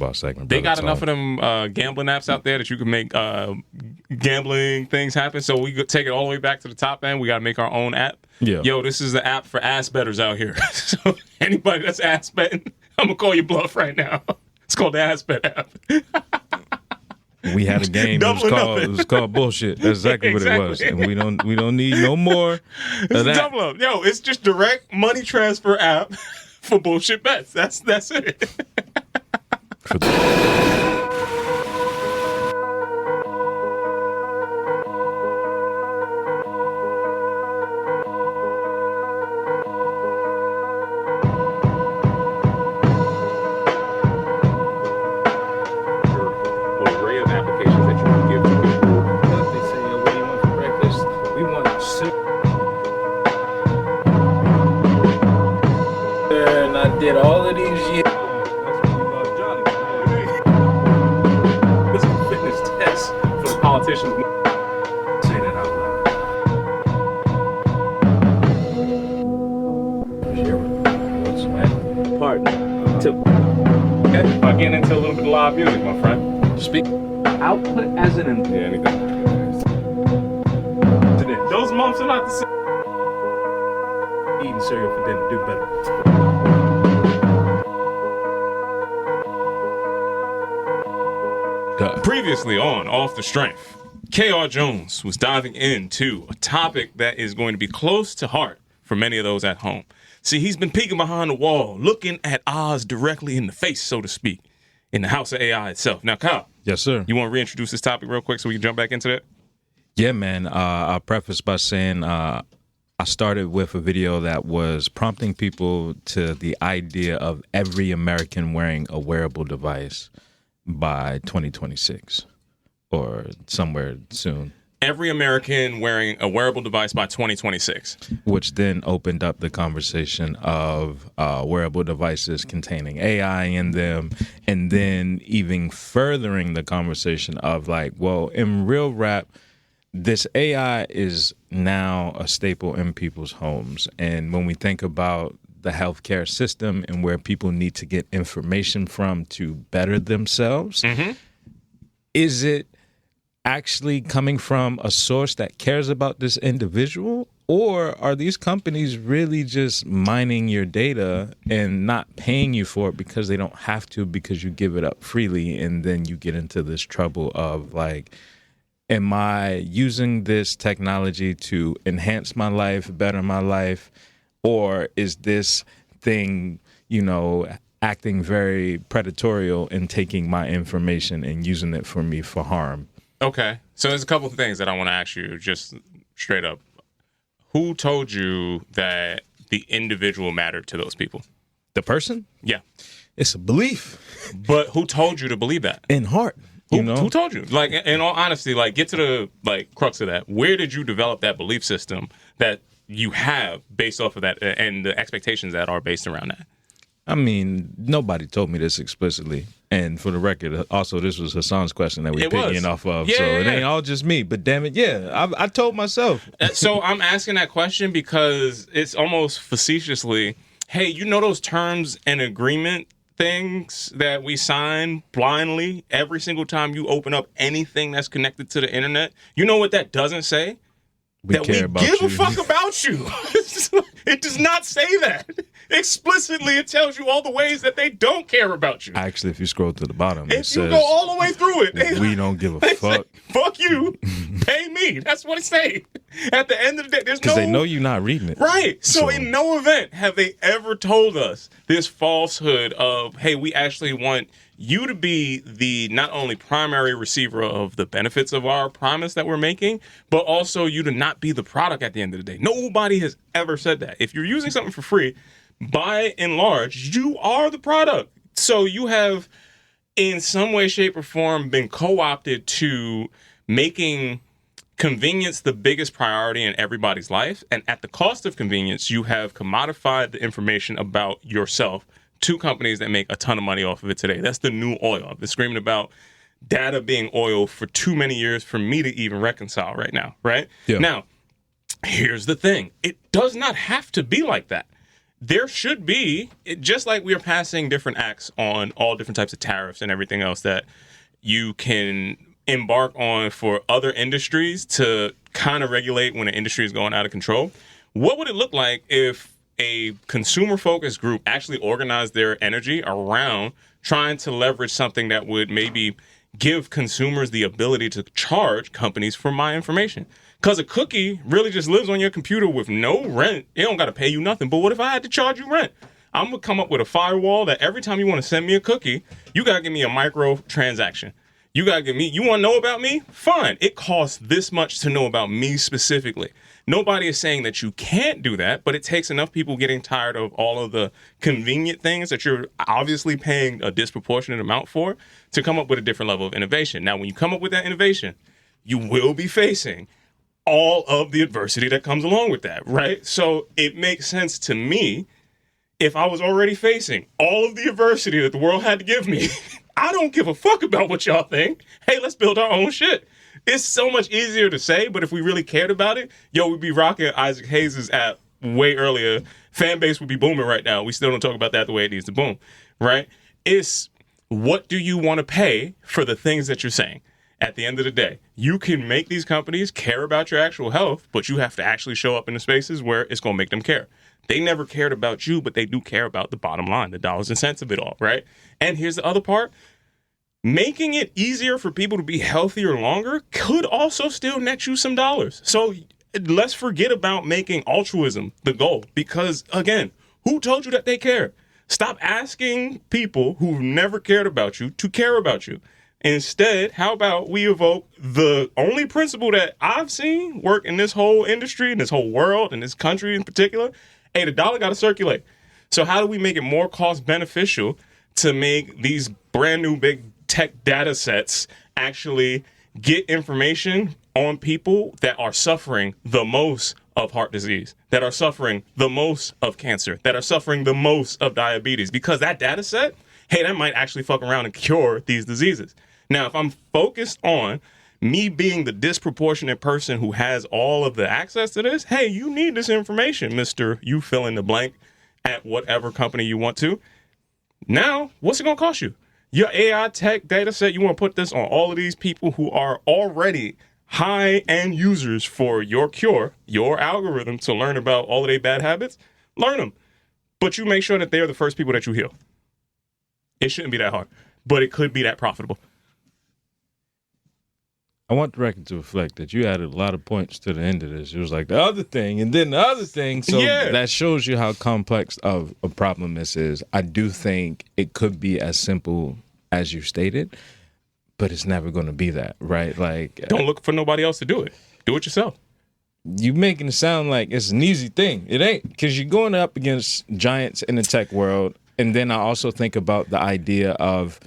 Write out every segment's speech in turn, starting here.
basketball segment. They got enough of them gambling apps out there that you can make gambling things happen. So we could take it all the way back to the top end. We got to make our own app. Yeah. Yo, this is the app for ass bettors out here. So anybody that's ass betting, I'm going to call you bluff right now. It's called the ass bet app. We had a game. It was called bullshit. That's exactly what it was. And we don't need no more of that. Double up. Yo, it's just direct money transfer app for bullshit bets. That's it. Did all of these years. This is a fitness test for the politicians. Say that out loud. Pardon. Okay, by getting into a little bit of live music, my friend. Speak. Output as an input. Yeah, anything. Those months are not the same. Eating cereal for dinner. Do better. Previously on Off the Strength, K.R. Jones was diving into a topic that is going to be close to heart for many of those at home. See, he's been peeking behind the wall, looking at Oz directly in the face, so to speak, in the house of AI itself. Now, Kyle. Yes, sir. You want to reintroduce this topic real quick so we can jump back into that? Yeah, man. I'll preface by saying I started with a video that was prompting people to the idea of every American wearing a wearable device by 2026 or somewhere soon. Every American wearing a wearable device by 2026. Which then opened up the conversation of wearable devices containing AI in them, and then even furthering the conversation of like, well, in real rap, this AI is now a staple in people's homes. And when we think about the healthcare system and where people need to get information from to better themselves, is it actually coming from a source that cares about this individual? Or are these companies really just mining your data and not paying you for it because they don't have to, because you give it up freely? And then you get into this trouble of like, am I using this technology to enhance my life, better my life? Or is this thing, acting very predatorial and taking my information and using it for me for harm? Okay. So there's a couple of things that I want to ask you just straight up. Who told you that the individual mattered to those people? The person? Yeah. It's a belief. But who told you to believe that? In heart. Who told you? Like, in all honesty, like, get to the crux of that. Where did you develop that belief system that you have based off of that and the expectations that are based around that? I mean, nobody told me this explicitly. And for the record, also, this was Hassan's question that we're picking off of. Yeah, so it ain't all just me. But damn it, yeah, I told myself. So I'm asking that question because it's almost facetiously, hey, you know those terms and agreement things that we sign blindly every single time you open up anything that's connected to the internet? You know what that doesn't say? We give a fuck about you. It does not say that. Explicitly, it tells you all the ways that they don't care about you. Actually, if you scroll to the bottom, it says, you go all the way through it, we don't give a fuck. Fuck you. Pay me. That's what it say. At the end of the day, there's because they know you're not reading it. Right. So in no event have they ever told us this falsehood of, hey, we actually want you to be the not only primary receiver of the benefits of our promise that we're making, but also you to not be the product at the end of the day. Nobody has ever said that. If you're using something for free, by and large, you are the product. So you have, in some way, shape, or form, been co-opted to making convenience the biggest priority in everybody's life. And at the cost of convenience, you have commodified the information about yourself to companies that make a ton of money off of it today. That's the new oil. I've been screaming about data being oil for too many years for me to even reconcile right now, right? Yeah. Now, here's the thing. It does not have to be like that. there should be, just like we are passing different acts on all different types of tariffs and everything else that you can embark on for other industries to kind of regulate when an industry is going out of control. What would it look like if a consumer focused group actually organized their energy around trying to leverage something that would maybe give consumers the ability to charge companies for my information? Because a cookie really just lives on your computer with no rent. It don't got to pay you nothing. But what if I had to charge you rent? I'm going to come up with a firewall that every time you want to send me a cookie, you got to give me a micro transaction. You got to give me, you want to know about me? Fine. It costs this much to know about me specifically. Nobody is saying that you can't do that, but it takes enough people getting tired of all of the convenient things that you're obviously paying a disproportionate amount for to come up with a different level of innovation. Now, when you come up with that innovation, you will be facing all of the adversity that comes along with that, right? So it makes sense to me if I was already facing all of the adversity that the world had to give me. I don't give a fuck about what y'all think. Hey, let's build our own shit. It's so much easier to say, but if we really cared about it, we'd be rocking Isaac Hayes' app way earlier. Fan base would be booming right now. We still don't talk about that the way it needs to boom, right? It's what do you want to pay for the things that you're saying? At the end of the day, you can make these companies care about your actual health, but you have to actually show up in the spaces where it's going to make them care. They never cared about you, but they do care about the bottom line, the dollars and cents of it all, right? And here's the other part. Making it easier for people to be healthier longer could also still net you some dollars. So let's forget about making altruism the goal because, again, who told you that they care? Stop asking people who've never cared about you to care about you. Instead, how about we evoke the only principle that I've seen work in this whole industry, in this whole world, in this country in particular? Hey, the dollar got to circulate. So how do we make it more cost beneficial to make these brand new big tech data sets actually get information on people that are suffering the most of heart disease, that are suffering the most of cancer, that are suffering the most of diabetes? Because that data set, hey, that might actually fuck around and cure these diseases. Now, if I'm focused on me being the disproportionate person who has all of the access to this, hey, you need this information, Mr. You fill in the blank at whatever company you want to. Now, what's it going to cost you? Your AI tech data set, you want to put this on all of these people who are already high-end users for your cure, your algorithm to learn about all of their bad habits? Learn them. But you make sure that they're the first people that you heal. It shouldn't be that hard, but it could be that profitable. I want the record to reflect that you added a lot of points to the end of this. It was like the other thing and then the other thing. So that shows you how complex of a problem this is. I do think it could be as simple as you stated, but it's never going to be that, right? Like, don't look for nobody else to do it. Do it yourself. You making it sound like it's an easy thing. It ain't, because you're going up against giants in the tech world. And then I also think about the idea of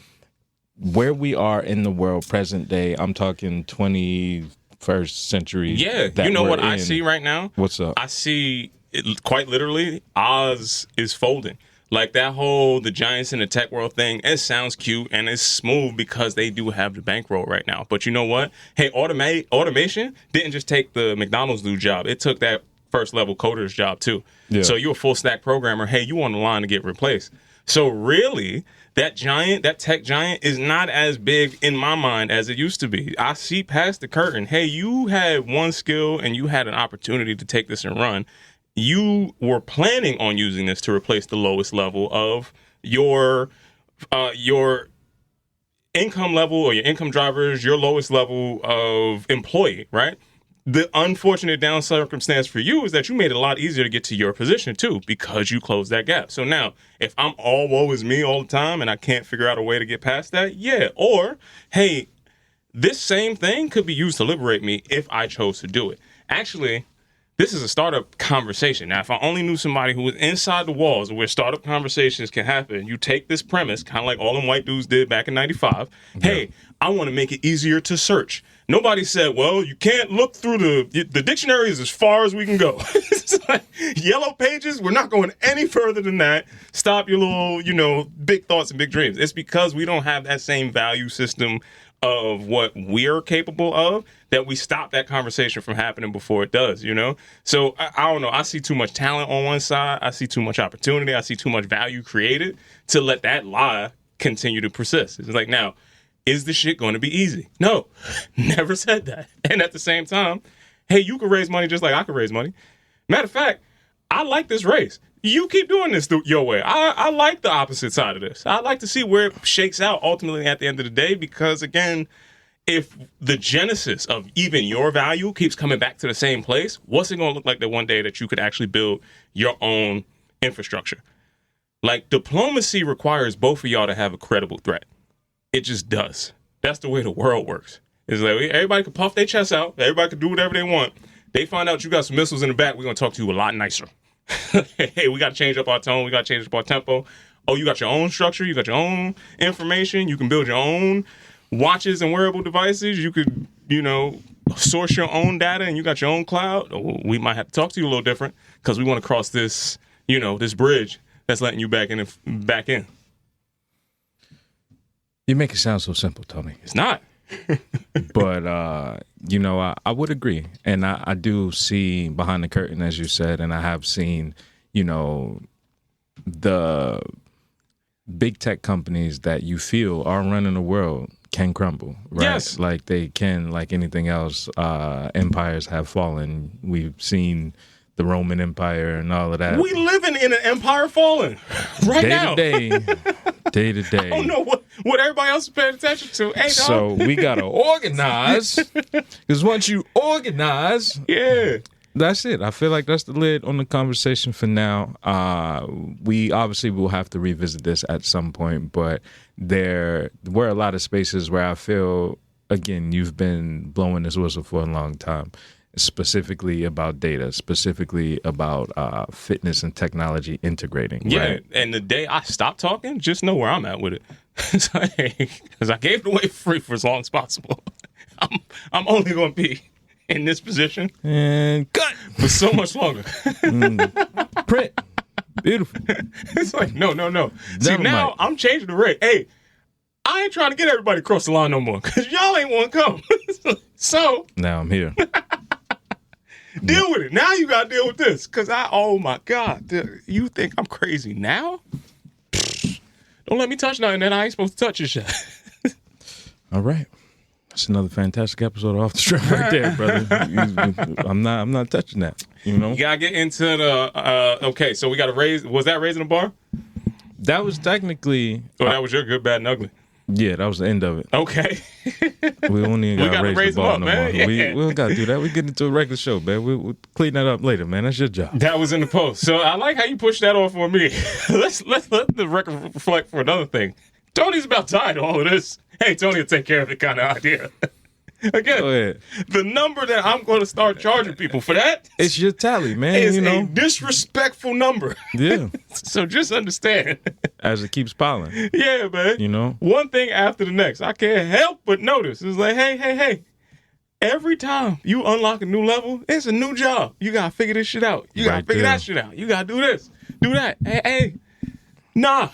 where we are in the world present day. I'm talking 21st century. Yeah, you know what I see right now? What's up? I see, quite literally, Oz is folding. Like that whole the giants in the tech world thing, it sounds cute and it's smooth because they do have the bankroll right now. But you know what? Hey, automation didn't just take the McDonald's dude job. It took that first level coder's job too. Yeah. So you're a full stack programmer. Hey, you on the line to get replaced. So really, that tech giant is not as big in my mind as it used to be. I see past the curtain. Hey, you had one skill and you had an opportunity to take this and run. You were planning on using this to replace the lowest level of your income level or your income drivers, your lowest level of employee, right? The unfortunate down circumstance for you is that you made it a lot easier to get to your position too because you closed that gap. So now, if I'm all woe is me all the time and I can't figure out a way to get past that, yeah. Or, hey, this same thing could be used to liberate me if I chose to do it. Actually, this is a startup conversation. Now, if I only knew somebody who was inside the walls where startup conversations can happen, you take this premise, kind of like all them white dudes did back in 95. Yeah. Hey, I want to make it easier to search. Nobody said, well, you can't look through the dictionary is as far as we can go. It's like, yellow pages, we're not going any further than that. Stop your little, big thoughts and big dreams. It's because we don't have that same value system of what we're capable of, that we stop that conversation from happening before it does, you know? So I don't know. I see too much talent on one side. I see too much opportunity. I see too much value created to let that lie continue to persist. It's like, now, is the shit going to be easy? No, never said that. And at the same time, hey, you can raise money just like I can raise money. Matter of fact, I like this race. You keep doing this your way. I like the opposite side of this. I like to see where it shakes out ultimately at the end of the day, because, again, if the genesis of even your value keeps coming back to the same place, what's it going to look like the one day that you could actually build your own infrastructure? Like, diplomacy requires both of y'all to have a credible threat. It just does. That's the way the world works. It's like everybody can puff their chests out. Everybody can do whatever they want. They find out you got some missiles in the back. We're going to talk to you a lot nicer. Hey, we got to change up our tone. We got to change up our tempo. Oh, you got your own structure. You got your own information. You can build your own watches and wearable devices. You could, source your own data, and you got your own cloud. Oh, we might have to talk to you a little different because we want to cross this, this bridge that's letting you back in. You make it sound so simple, Tony. It's not. But, I would agree. And I do see behind the curtain, as you said, and I have seen, the big tech companies that you feel are running the world can crumble, right? Yes. Like they can, like anything else, empires have fallen. We've seen the Roman Empire and all of that. We living in an empire falling right now. Day to day. I don't know what everybody else is paying attention to. Hey, so we got to organize, because once you organize, yeah, that's it. I feel like that's the lid on the conversation for now. We obviously will have to revisit this at some point, but there were a lot of spaces where I feel, again, you've been blowing this whistle for a long time, specifically about data, specifically about fitness and technology integrating. Yeah, right? And the day I stop talking, just know where I'm at with it. Because I gave it away free for as long as possible. I'm only going to be in this position and cut for so much longer. Print. Beautiful. It's like, no. See, now I'm changing the rate. Hey, I ain't trying to get everybody across the line no more, because y'all ain't want to come. So now I'm here. Deal with it. Now you got to deal with this. Because oh my God, you think I'm crazy now? Don't let me touch nothing that I ain't supposed to touch your shit. All right. That's another fantastic episode of Off the String right there, brother. I'm not touching that, You got to get into the, okay, so we got to was that raising the bar? That was technically. Oh, that was your good, bad, and ugly. Yeah, that was the end of it. Okay. We only got to raise the bar no more. Yeah. We don't got to do that. We get into a regular show, man. We'll clean that up later, man. That's your job. That was in the post. So I like how you pushed that off on me. Let's let the record reflect for another thing. Tony's about tired of all of this. Hey, Tony will take care of it kind of idea. Again, the number that I'm going to start charging people for that, it's your tally, man. Is a disrespectful number. Yeah. So just understand. As it keeps piling. Yeah, man. One thing after the next. I can't help but notice. It's like, hey. Every time you unlock a new level, it's a new job. You got to figure this shit out. You got to figure that shit out. You got to do this, do that. Hey. Nah.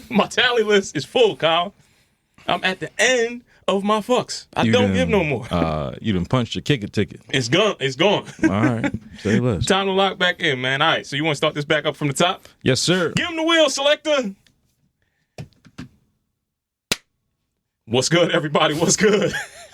My tally list is full, Kyle. I'm at the end of my fucks. I don't give no more. You done punched your kicker ticket. It's gone. All right. Say less. Time to lock back in, man. All right. So you want to start this back up from the top? Yes, sir. Give him the wheel, selector. What's good, everybody? What's good?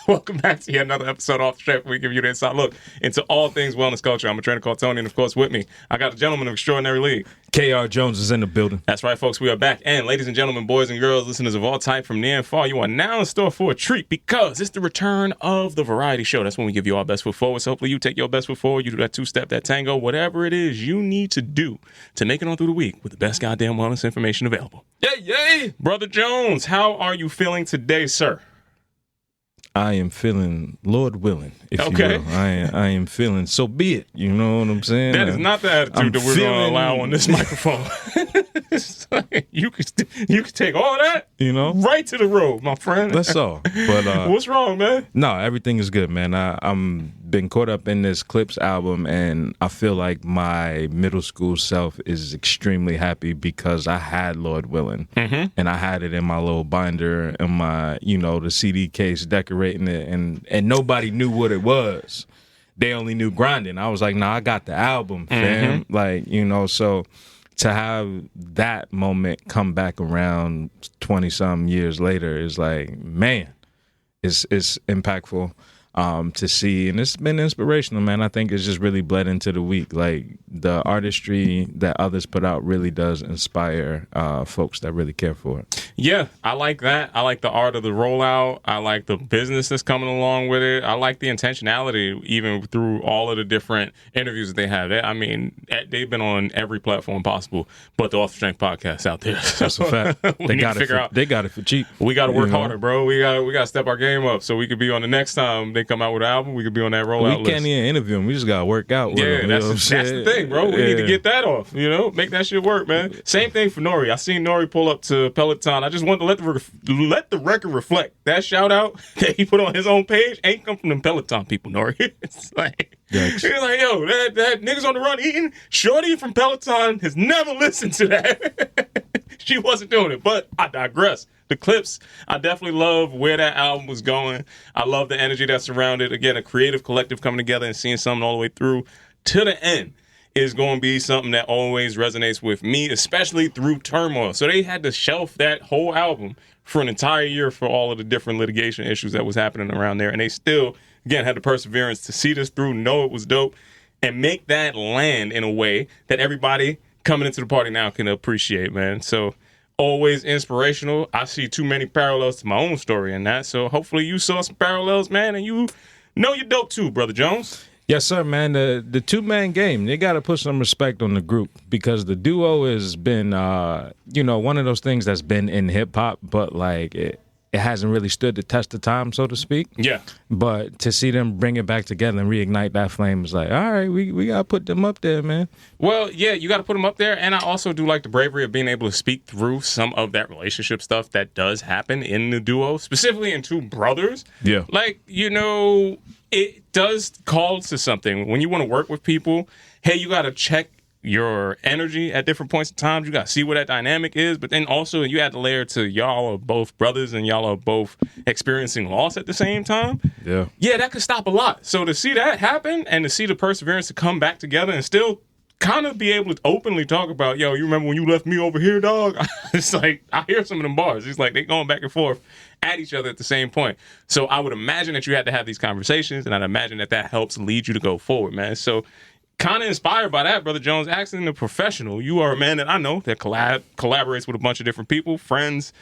Welcome back to yet another episode of Off the Stren, where we give you the inside look into all things wellness culture. I'm a trainer called Tony, and of course with me, I got a gentleman of extraordinary league. K.R. Jones is in the building. That's right, folks. We are back. And ladies and gentlemen, boys and girls, listeners of all type from near and far, you are now in store for a treat, because it's the return of the variety show. That's when we give you our best foot forward. So hopefully you take your best foot forward. You do that two-step, that tango, whatever it is you need to do to make it on through the week with the best goddamn wellness information available. Yay! Brother Jones, how are you feeling today, sir? I am feeling, Lord willing, if you will. I am feeling, so be it. You know what I'm saying? That is not the attitude that we're going to allow on this microphone. You can take all that, right to the road, my friend. That's all. But what's wrong, man? No, everything is good, man. I'm been caught up in this Clips album, and I feel like my middle school self is extremely happy because I had Lord Willing, and I had it in my little binder and my, the CD case, decorating it, and nobody knew what it was. They only knew Grinding. I was like, nah, I got the album, fam. Like, so to have that moment come back around 20-some years later is like, man, it's impactful to see. And it's been inspirational, man. I think it's just really bled into the week. Like, the artistry that others put out really does inspire folks that really care for it. Yeah, I like that. I like the art of the rollout. I like the business that's coming along with it. I like the intentionality, even through all of the different interviews that they have. They've been on every platform possible, but the Off the Strength podcast out there. That's a fact. They got it for cheap. We got to work harder, bro. We got to step our game up so we could be on the next time they come out with an album. We could be on that rollout list. We can't even interview them. We just got to work out with them. That's the thing, bro. We need to get that off. Make that shit work, man. Same thing for Nori. I seen Nori pull up to Peloton. I just wanted to let the record reflect that shout out that he put on his own page ain't come from them Peloton people, Nori. It's like, he's like, yo, that niggas on the run eating. Shorty from Peloton has never listened to that. She wasn't doing it, but I digress. The Clips, I definitely love where that album was going. I love the energy that surrounded. Again, a creative collective coming together and seeing something all the way through to the end is going to be something that always resonates with me, especially through turmoil. So they had to shelf that whole album for an entire year for all of the different litigation issues that was happening around there. And they still, again, had the perseverance to see this through, know it was dope, and make that land in a way that everybody coming into the party now can appreciate, man. So always inspirational. I see too many parallels to my own story in that. So hopefully you saw some parallels, man, and you know you're dope too, Brother Jones. Yes, sir, man. The two-man game, they got to put some respect on the group because the duo has been, one of those things that's been in hip-hop, but, like, it hasn't really stood the test of time, so to speak. Yeah. But to see them bring it back together and reignite that flame is like, all right, we got to put them up there, man. Well, yeah, you got to put them up there. And I also do like the bravery of being able to speak through some of that relationship stuff that does happen in the duo, specifically in two brothers. Yeah. Like, it does call to something. When you want to work with people, hey, you got to check your energy at different points in time. You got to see what that dynamic is. But then also you add the layer to y'all are both brothers and y'all are both experiencing loss at the same time. Yeah. Yeah, that could stop a lot. So to see that happen and to see the perseverance to come back together and still kind of be able to openly talk about, yo, you remember when you left me over here, dog? It's like, I hear some of them bars. It's like they going back and forth at each other at the same point. So I would imagine that you had to have these conversations, and I'd imagine that helps lead you to go forward, man. So kind of inspired by that, Brother Jones, acting a professional. You are a man that I know that collaborates with a bunch of different people, friends,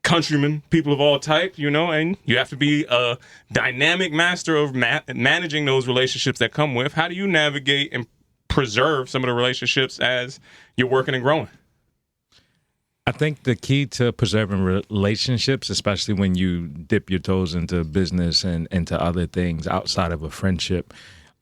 countrymen, people of all types, and you have to be a dynamic master of managing those relationships that come with. How do you navigate and preserve some of the relationships as you're working and growing? I think the key to preserving relationships, especially when you dip your toes into business and into other things outside of a friendship,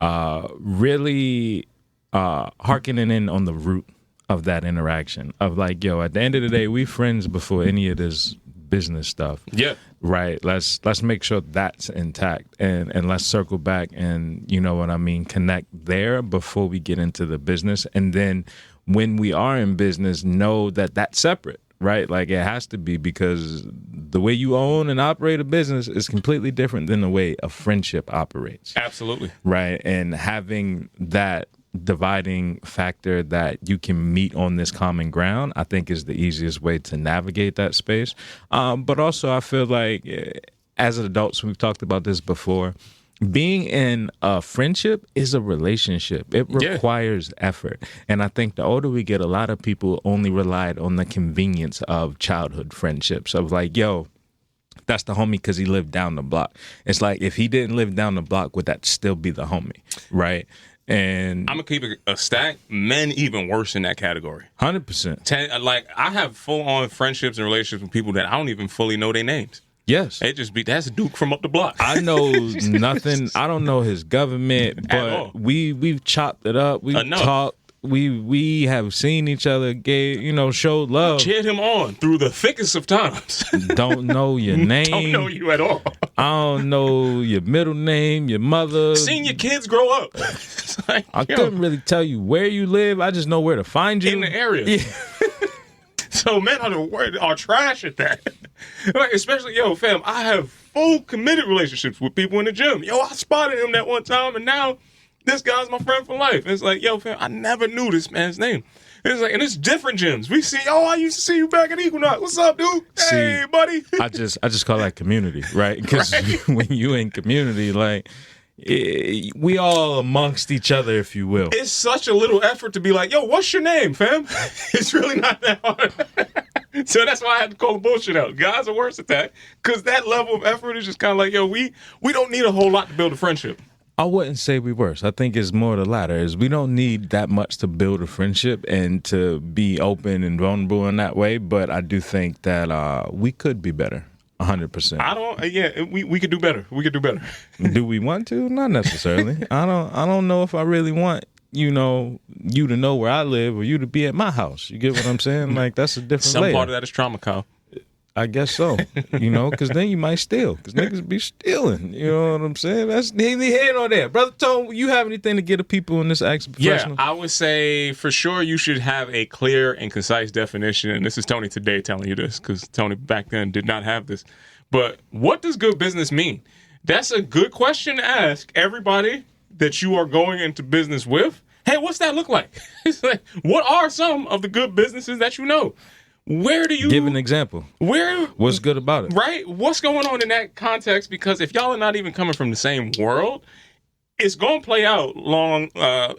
really hearkening in on the root of that interaction of like, yo, at the end of the day, we friends before any of this business stuff. Yeah. Right. Let's make sure that's intact and let's circle back and, you know what I mean, connect there before we get into the business. And then when we are in business, know that that's separate, right? Like it has to be, because the way you own and operate a business is completely different than the way a friendship operates. Absolutely. Right. And having that dividing factor that you can meet on this common ground, I think is the easiest way to navigate that space. But also I feel like as adults, we've talked about this before, being in a friendship is a relationship. It requires effort. And I think the older we get, a lot of people only relied on the convenience of childhood friendships of like, yo, that's the homie because he lived down the block. It's like, if he didn't live down the block, would that still be the homie? Right. And I'm gonna keep it a stack. Men even worse in that category. 100%. Like I have full on friendships and relationships with people that I don't even fully know their names. Yes. It just that's Duke from up the block. I know nothing. I don't know his government, but we've chopped it up. We've talked. We have seen each other, showed love. Cheered him on through the thickest of times. Don't know your name. Don't know you at all. don't know your middle name, your mother. Seeing your kids grow up. It's like, I couldn't really tell you where you live. I just know where to find you. in the area. Yeah. So men are trash at that. Like, especially, fam, I have full committed relationships with people in the gym. I spotted him that one time, and now this guy's my friend for life. And it's like, fam, I never knew this man's name. It's like, and it's different gyms. We see, I used to see you back at Equinox. What's up, dude? Hey, buddy. I just call that community, right? Because when you in community, like, we all amongst each other, if you will. It's such a little effort to be like, what's your name, fam? It's really not that hard. So that's why I had to call the bullshit out. Guys are worse at that because that level of effort is just kind of like, we don't need a whole lot to build a friendship. I wouldn't say we worse. I think it's more the latter. Is we don't need that much to build a friendship and to be open and vulnerable in that way. But I do think that we could be better. 100%. I don't. Yeah, we could do better. We could do better. Do we want to? Not necessarily. I don't know if I really want you to know where I live or you to be at my house. You get what I'm saying? Like that's a different. Some layer. part of that is trauma, Kyle. I guess so. Because then you might steal. Because niggas be stealing. You know what I'm saying? That's neither here nor there. Brother Tone, you have anything to get the people in this action professional? Yeah, I would say for sure you should have a clear and concise definition. And this is Tony today telling you this because Tony back then did not have this. But what does good business mean? That's a good question to ask everybody that you are going into business with. Hey, what's that look like? It's like, what are some of the good businesses that you know? Where do you give an example? What's good about it? Right? What's going on in that context? Because if y'all are not even coming from the same world, it's going to play out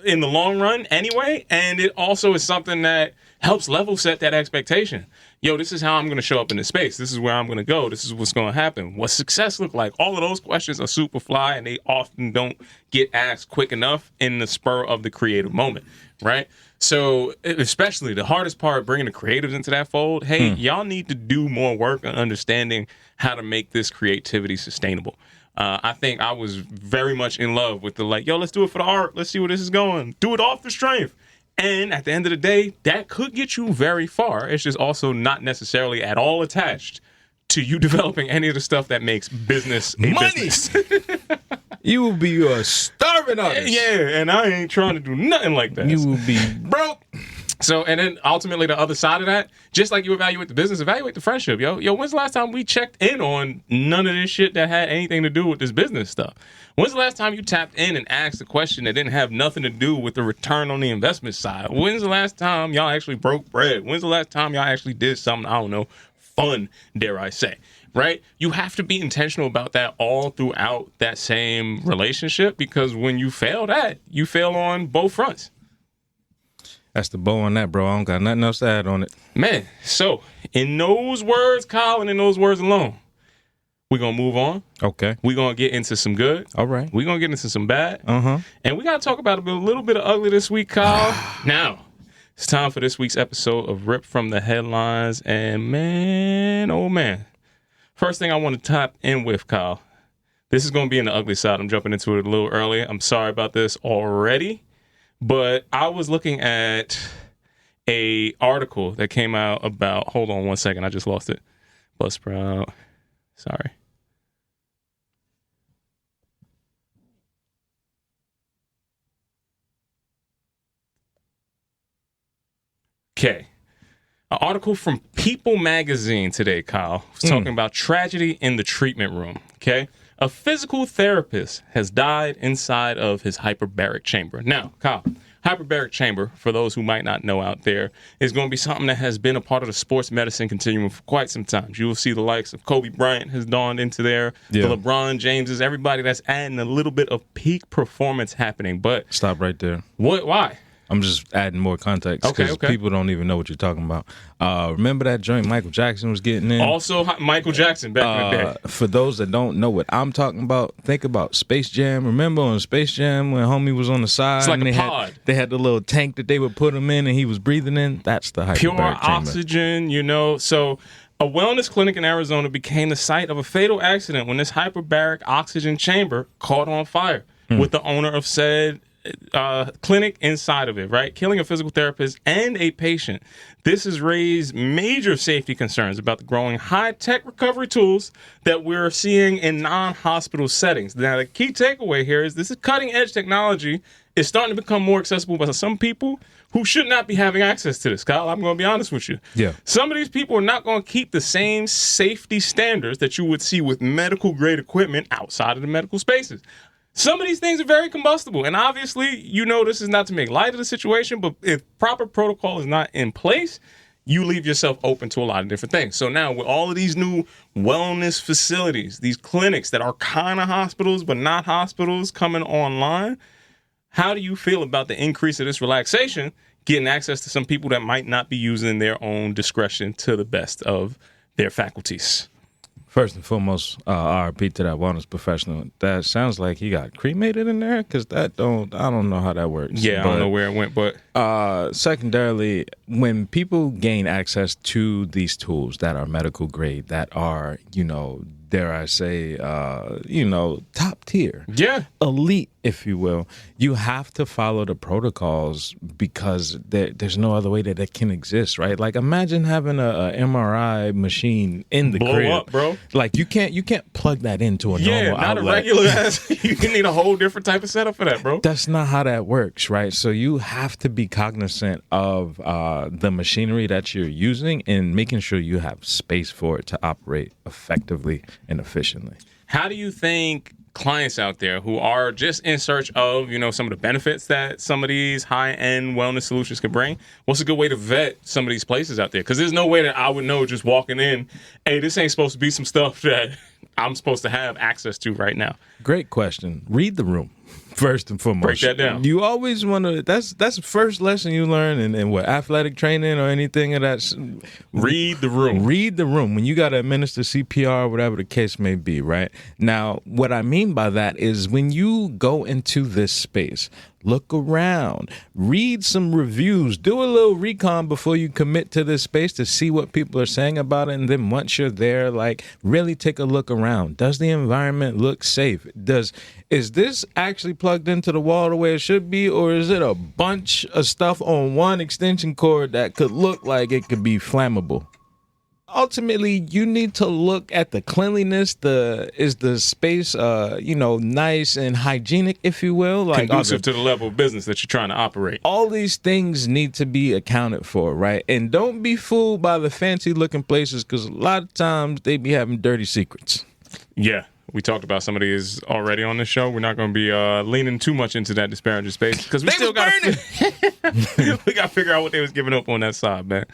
in the long run anyway. And it also is something that helps level set that expectation. This is how I'm going to show up in this space. This is where I'm going to go. This is what's going to happen. What's success look like? All of those questions are super fly, and they often don't get asked quick enough in the spur of the creative moment, right? So especially the hardest part, bringing the creatives into that fold, hey, y'all need to do more work on understanding how to make this creativity sustainable. I think I was very much in love with the let's do it for the art. Let's see where this is going. Do it off the strength. And at the end of the day, that could get you very far. It's just also not necessarily at all attached to you developing any of the stuff that makes business a business. You will be a starving artist. Yeah, and I ain't trying to do nothing like that. You will be broke. So, and then ultimately the other side of that, just like you evaluate the business, evaluate the friendship, yo. When's the last time we checked in on none of this shit that had anything to do with this business stuff? When's the last time you tapped in and asked a question that didn't have nothing to do with the return on the investment side? When's the last time y'all actually broke bread? When's the last time y'all actually did something, I don't know, fun, dare I say, right? You have to be intentional about that all throughout that same relationship because when you fail that, you fail on both fronts. That's the bow on that, bro. I don't got nothing else to add on it. Man, so in those words, Kyle, and in those words alone, we're going to move on. Okay. We're going to get into some good. All right. We're going to get into some bad. Uh-huh. And we got to talk about a little bit of ugly this week, Kyle. Now, it's time for this week's episode of Rip from the Headlines. And man, oh man. First thing I want to tap in with, Kyle. This is going to be in the ugly side. I'm jumping into it a little early. I'm sorry about this already. But I was looking at a article that came out about, hold on one second, I just lost it. Buzzsprout. Sorry. Okay. An article from People magazine today, Kyle, was talking about tragedy in the treatment room. Okay. A physical therapist has died inside of his hyperbaric chamber. Now, Kyle, hyperbaric chamber, for those who might not know out there, is going to be something that has been a part of the sports medicine continuum for quite some time. You will see the likes of Kobe Bryant has dawned into there, the LeBron Jameses, everybody that's adding a little bit of peak performance happening. But stop right there. What? Why? I'm just adding more context because people don't even know what you're talking about. Remember that joint Michael Jackson was getting in? Also, Michael Jackson back in the day. For those that don't know what I'm talking about, think about Space Jam. Remember on Space Jam when homie was on the side? It's like and a pod. They had the little tank that they would put him in and he was breathing in. That's the hyperbaric Pure chamber. oxygen, So a wellness clinic in Arizona became the site of a fatal accident when this hyperbaric oxygen chamber caught on fire with the owner of said clinic inside of it, right? Killing a physical therapist and a patient. This has raised major safety concerns about the growing high-tech recovery tools that we're seeing in non-hospital settings. Now, the key takeaway here is this is cutting-edge technology. It's starting to become more accessible by some people who should not be having access to this. Kyle, I'm going to be honest with you. Yeah. Some of these people are not going to keep the same safety standards that you would see with medical-grade equipment outside of the medical spaces. Some of these things are very combustible, and obviously, you know this is not to make light of the situation, but if proper protocol is not in place, you leave yourself open to a lot of different things. So now with all of these new wellness facilities, these clinics that are kind of hospitals but not hospitals coming online, how do you feel about the increase of this relaxation, getting access to some people that might not be using their own discretion to the best of their faculties? First and foremost, RIP to that wellness professional. That sounds like he got cremated in there, because I don't know how that works. Yeah, I don't know where it went, but secondarily, when people gain access to these tools that are medical grade, that are, dare I say, top tier, elite, if you will, you have to follow the protocols, because there's no other way that it can exist, right? Like, imagine having a MRI machine in the blow crib. up, bro. Like, you can't plug that into a normal outlet. A regular ass. You need a whole different type of setup for that, bro. That's not how that works, right? So you have to be cognizant of the machinery that you're using and making sure you have space for it to operate effectively and efficiently. How do you think clients out there who are just in search of, some of the benefits that some of these high-end wellness solutions could bring, what's a good way to vet some of these places out there? Because there's no way that I would know just walking in, hey, this ain't supposed to be some stuff that I'm supposed to have access to right now. Great question. Read the room. First and foremost, break that down. You always want to. That's the first lesson you learn in what, athletic training or anything of that. Read the room. Read the room when you got to administer CPR, whatever the case may be. Right now, what I mean by that is when you go into this space, look around, read some reviews, do a little recon before you commit to this space to see what people are saying about it. And then once you're there, really take a look around. Does the environment look safe? Is this actually plugged into the wall the way it should be, or is it a bunch of stuff on one extension cord that could look like it could be flammable? Ultimately, you need to look at the cleanliness. Is the space, nice and hygienic, if you will, conducive to the level of business that you're trying to operate. All these things need to be accounted for, right? And don't be fooled by the fancy looking places, because a lot of times they be having dirty secrets. Yeah. We talked about some of these already on this show. We're not going to be leaning too much into that disparaging space, because we still got to we got to figure out what they was giving up on that side, man.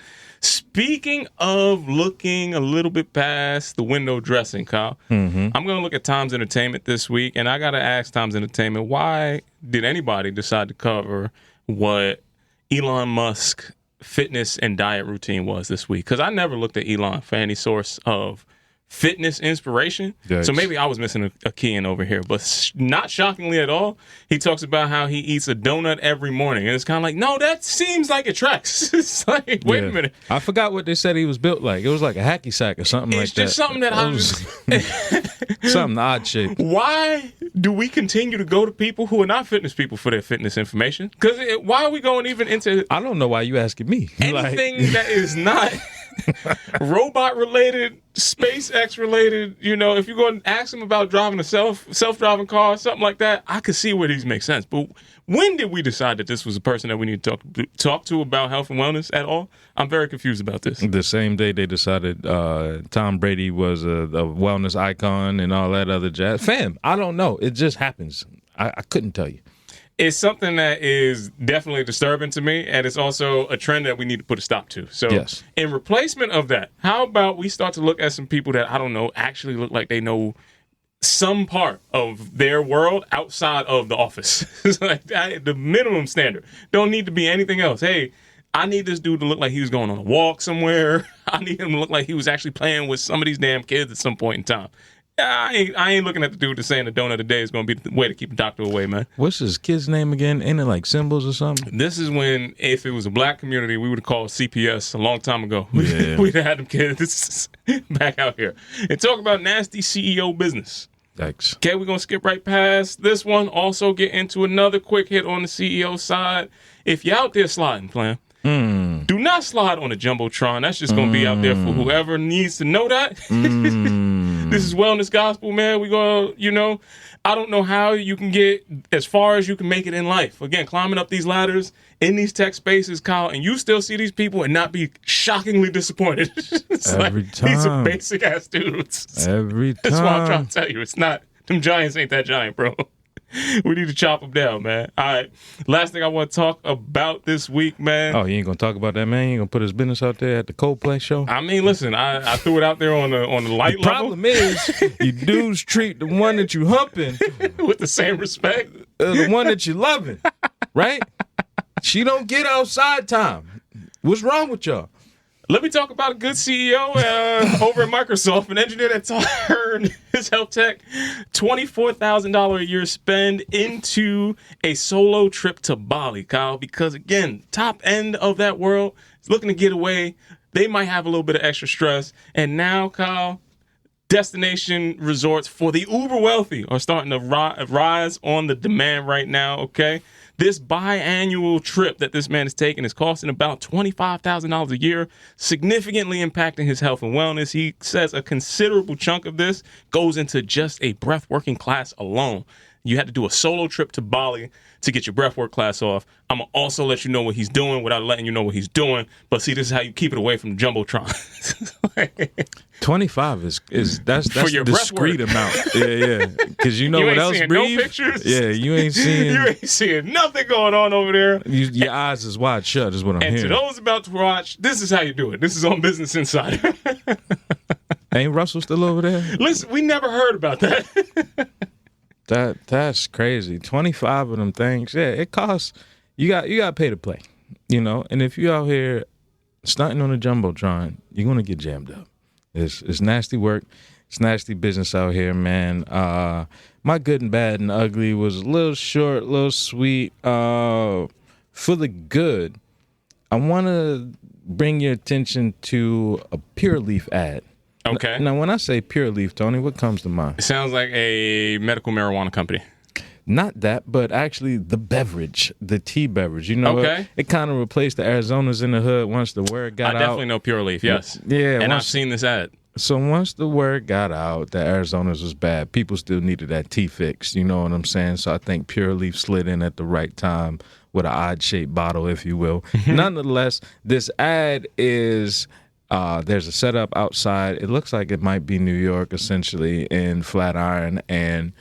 Speaking of looking a little bit past the window dressing, Kyle, I'm going to look at Times Entertainment this week, and I got to ask Times Entertainment, why did anybody decide to cover what Elon Musk's fitness and diet routine was this week? Because I never looked at Elon for any source of fitness inspiration. Yikes. So maybe I was missing a key in over here, but not shockingly at all, he talks about how he eats a donut every morning, and it's kind of like, no, that seems like it tracks. It's like, wait a minute, I forgot what they said he was built like. It was like a hacky sack or something like that. It's just something that I was something odd shaped. Why do we continue to go to people who are not fitness people for their fitness information? Because why are we going even into I don't know why you asking me anything that is not robot related, SpaceX related. If you're going to ask him about driving a self-driving car, something like that, I could see where these make sense. But when did we decide that this was a person that we need to talk to about health and wellness at all? I'm very confused about this. The same day they decided Tom Brady was a wellness icon and all that other jazz. Fam, I don't know. It just happens. I couldn't tell you. It's something that is definitely disturbing to me, and it's also a trend that we need to put a stop to. So yes. In replacement of that, how about we start to look at some people that, I don't know, actually look like they know some part of their world outside of the office. It's like the minimum standard. Don't need to be anything else. Hey, I need this dude to look like he was going on a walk somewhere. I need him to look like he was actually playing with some of these damn kids at some point in time. I ain't looking at the dude that's saying the donut a day is going to be the way to keep the doctor away, man. What's his kid's name again? Ain't it like Symbols or something? This is when, if it was a black community, we would have called CPS a long time ago. Yeah. We'd have had them kids back out here. And talk about nasty CEO business. Yikes. Okay, we're going to skip right past this one. Also get into another quick hit on the CEO side. If you're out there sliding, Flam, do not slide on a Jumbotron. That's just going to be out there for whoever needs to know that. This is wellness gospel, man. We go, I don't know how you can get as far as you can make it in life. Again, climbing up these ladders in these tech spaces, Kyle, and you still see these people and not be shockingly disappointed. It's Every like, these are time. basic ass dudes. Every time. That's what I'm trying to tell you. It's not, them giants ain't that giant, bro. We need to chop them down, man. All right. Last thing I want to talk about this week, man. Oh, you ain't gonna talk about that, man? You ain't gonna put his business out there at the Coldplay show? I mean, listen, I threw it out there on the light level. Problem is, you dudes treat the one that you humping with the same respect. The one that you loving, right? She don't get outside time. What's wrong with y'all? Let me talk about a good CEO over at Microsoft, an engineer that turned his health tech $24,000 a year spend into a solo trip to Bali, Kyle, because again, top end of that world is looking to get away. They might have a little bit of extra stress. And now, Kyle, destination resorts for the uber wealthy are starting to rise on the demand right now, okay? This biannual trip that this man is taking is costing about $25,000 a year, significantly impacting his health and wellness. He says a considerable chunk of this goes into just a breathworking class alone. You had to do a solo trip to Bali to get your breathwork class off. I'm going to also let you know what he's doing without letting you know what he's doing. But see, this is how you keep it away from the Jumbotron. 25 is that's for your discreet amount. Yeah. Because you know you what else seeing breathes? No pictures. Yeah, you ain't seeing nothing going on over there. Your eyes is wide shut is what I'm and hearing. to those about to watch, this is how you do it. This is on Business Insider. Ain't Russell still over there? Listen, we never heard about that. That's crazy. 25 of them things. Yeah, it costs. You got to pay to play, And if you out here stunting on a Jumbotron, you're gonna get jammed up. It's nasty work. It's nasty business out here, man. My good and bad and ugly was a little short, a little sweet. For the good, I want to bring your attention to a Pure Leaf ad. Okay. Now, when I say Pure Leaf, Tony, what comes to mind? It sounds like a medical marijuana company. Not that, but actually the beverage, the tea beverage. Okay. It kind of replaced the Arizonas in the hood once the word got out. I definitely know Pure Leaf, yes. Yeah. And I've seen this ad. So once the word got out that Arizona's was bad, people still needed that tea fix. You know what I'm saying? So I think Pure Leaf slid in at the right time with an odd-shaped bottle, if you will. Nonetheless, this ad is... there's a setup outside. It looks like it might be New York, essentially, in Flatiron, and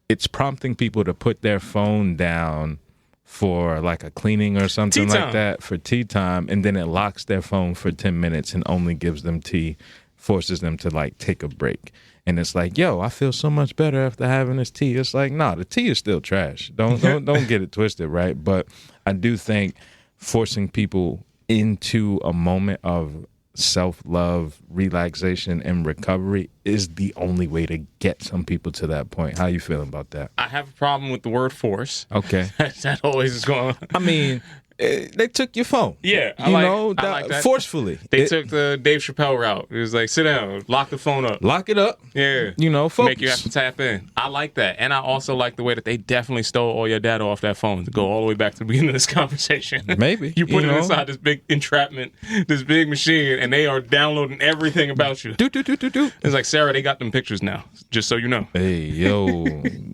it's prompting people to put their phone down for like a cleaning or something like that for tea time, and then it locks their phone for 10 minutes and only gives them tea, forces them to like take a break. And it's like, yo, I feel so much better after having this tea. It's like, nah, the tea is still trash. Don't get it twisted, right? But I do think forcing people into a moment of self-love, relaxation, and recovery is the only way to get some people to that point. How you feeling about that? I have a problem with the word force. Okay. That always is going on. I mean, they took your phone. Yeah. I like that. Forcefully. They took the Dave Chappelle route. It was like, sit down, lock the phone up. Lock it up. Yeah. Focus. Make you have to tap in. I like that. And I also like the way that they definitely stole all your data off that phone to go all the way back to the beginning of this conversation. Maybe. You put it inside this big entrapment, this big machine, and they are downloading everything about you. Do. It's like, Sarah, they got them pictures now, just so you know. Hey, yo,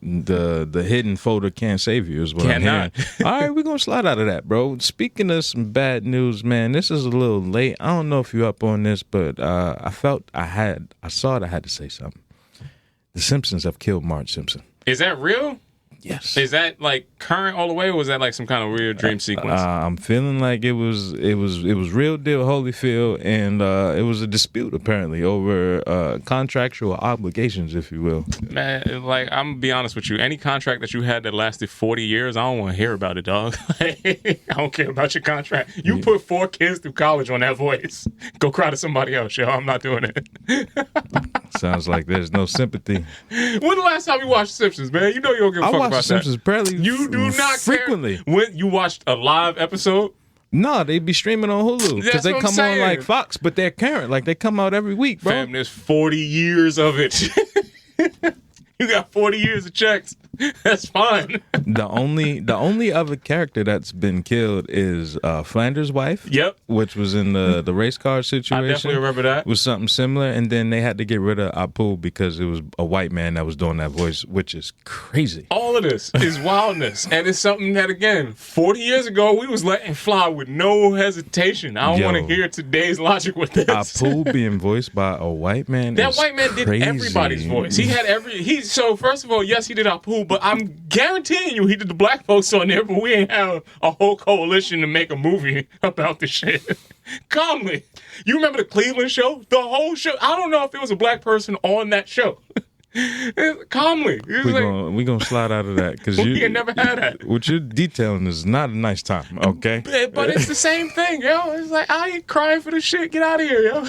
the hidden folder can't save you is what I'm hearing. All right, we're going to slide out of that, bro. Speaking of some bad news, man, this is a little late. I don't know if you're up on this, but I saw it, I had to say something. The Simpsons have killed Marge Simpson. Is that real? Yes. Is that like current all the way, or was that like some kind of weird dream sequence? I'm feeling like it was real deal Holyfield, and it was a dispute apparently over contractual obligations, if you will. Man, like, I'm gonna be honest with you. Any contract that you had that lasted 40 years, I don't want to hear about it, dog. I don't care about your contract. You put 4 kids through college on that voice. Go cry to somebody else, yo. I'm not doing it. Sounds like there's no sympathy. When the last time you watched Simpsons, man? You know you don't give a fuck about that. Simpsons barely. You do not frequently. Care when you watched a live episode. No, they be streaming on Hulu because they come on like Fox, but they're current. Like they come out every week, bro. Fam, there's 40 years of it. You got 40 years of checks. That's fine. The only other character that's been killed is Flanders' wife. Yep. Which was in the race car situation. I definitely remember that. It was something similar, and then they had to get rid of Apu because it was a white man that was doing that voice, which is crazy. All of this is wildness, and it's something that, again, 40 years ago, we was letting fly with no hesitation. I don't want to hear today's logic with this. Apu being voiced by a white man. That white man did everybody's voice. He had so first of all, yes, he did Apu, but I'm guaranteeing you he did the black folks on there, but we ain't have a whole coalition to make a movie about this shit. Calmly. You remember the Cleveland show? The whole show. I don't know if there was a black person on that show. Calmly. We're gonna slide out of that because you never had that. What you're detailing is not a nice time, okay? But it's the same thing, yo. It's like, I ain't crying for this shit. Get out of here, yo.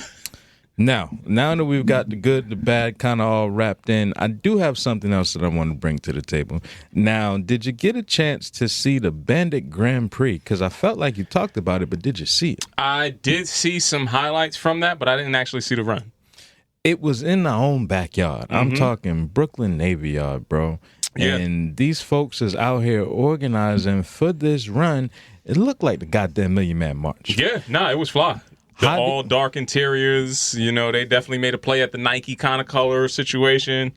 Now that we've got the good, the bad kind of all wrapped in, I do have something else that I want to bring to the table. Now, did you get a chance to see the Bandit Grand Prix? Because I felt like you talked about it, but did you see it? I did see some highlights from that, but I didn't actually see the run. It was in our own backyard. Mm-hmm. I'm talking Brooklyn Navy Yard, bro. Yeah. And these folks is out here organizing for this run. It looked like the goddamn Million Man March. Yeah, it was fly. All dark interiors, they definitely made a play at the Nike kind of color situation.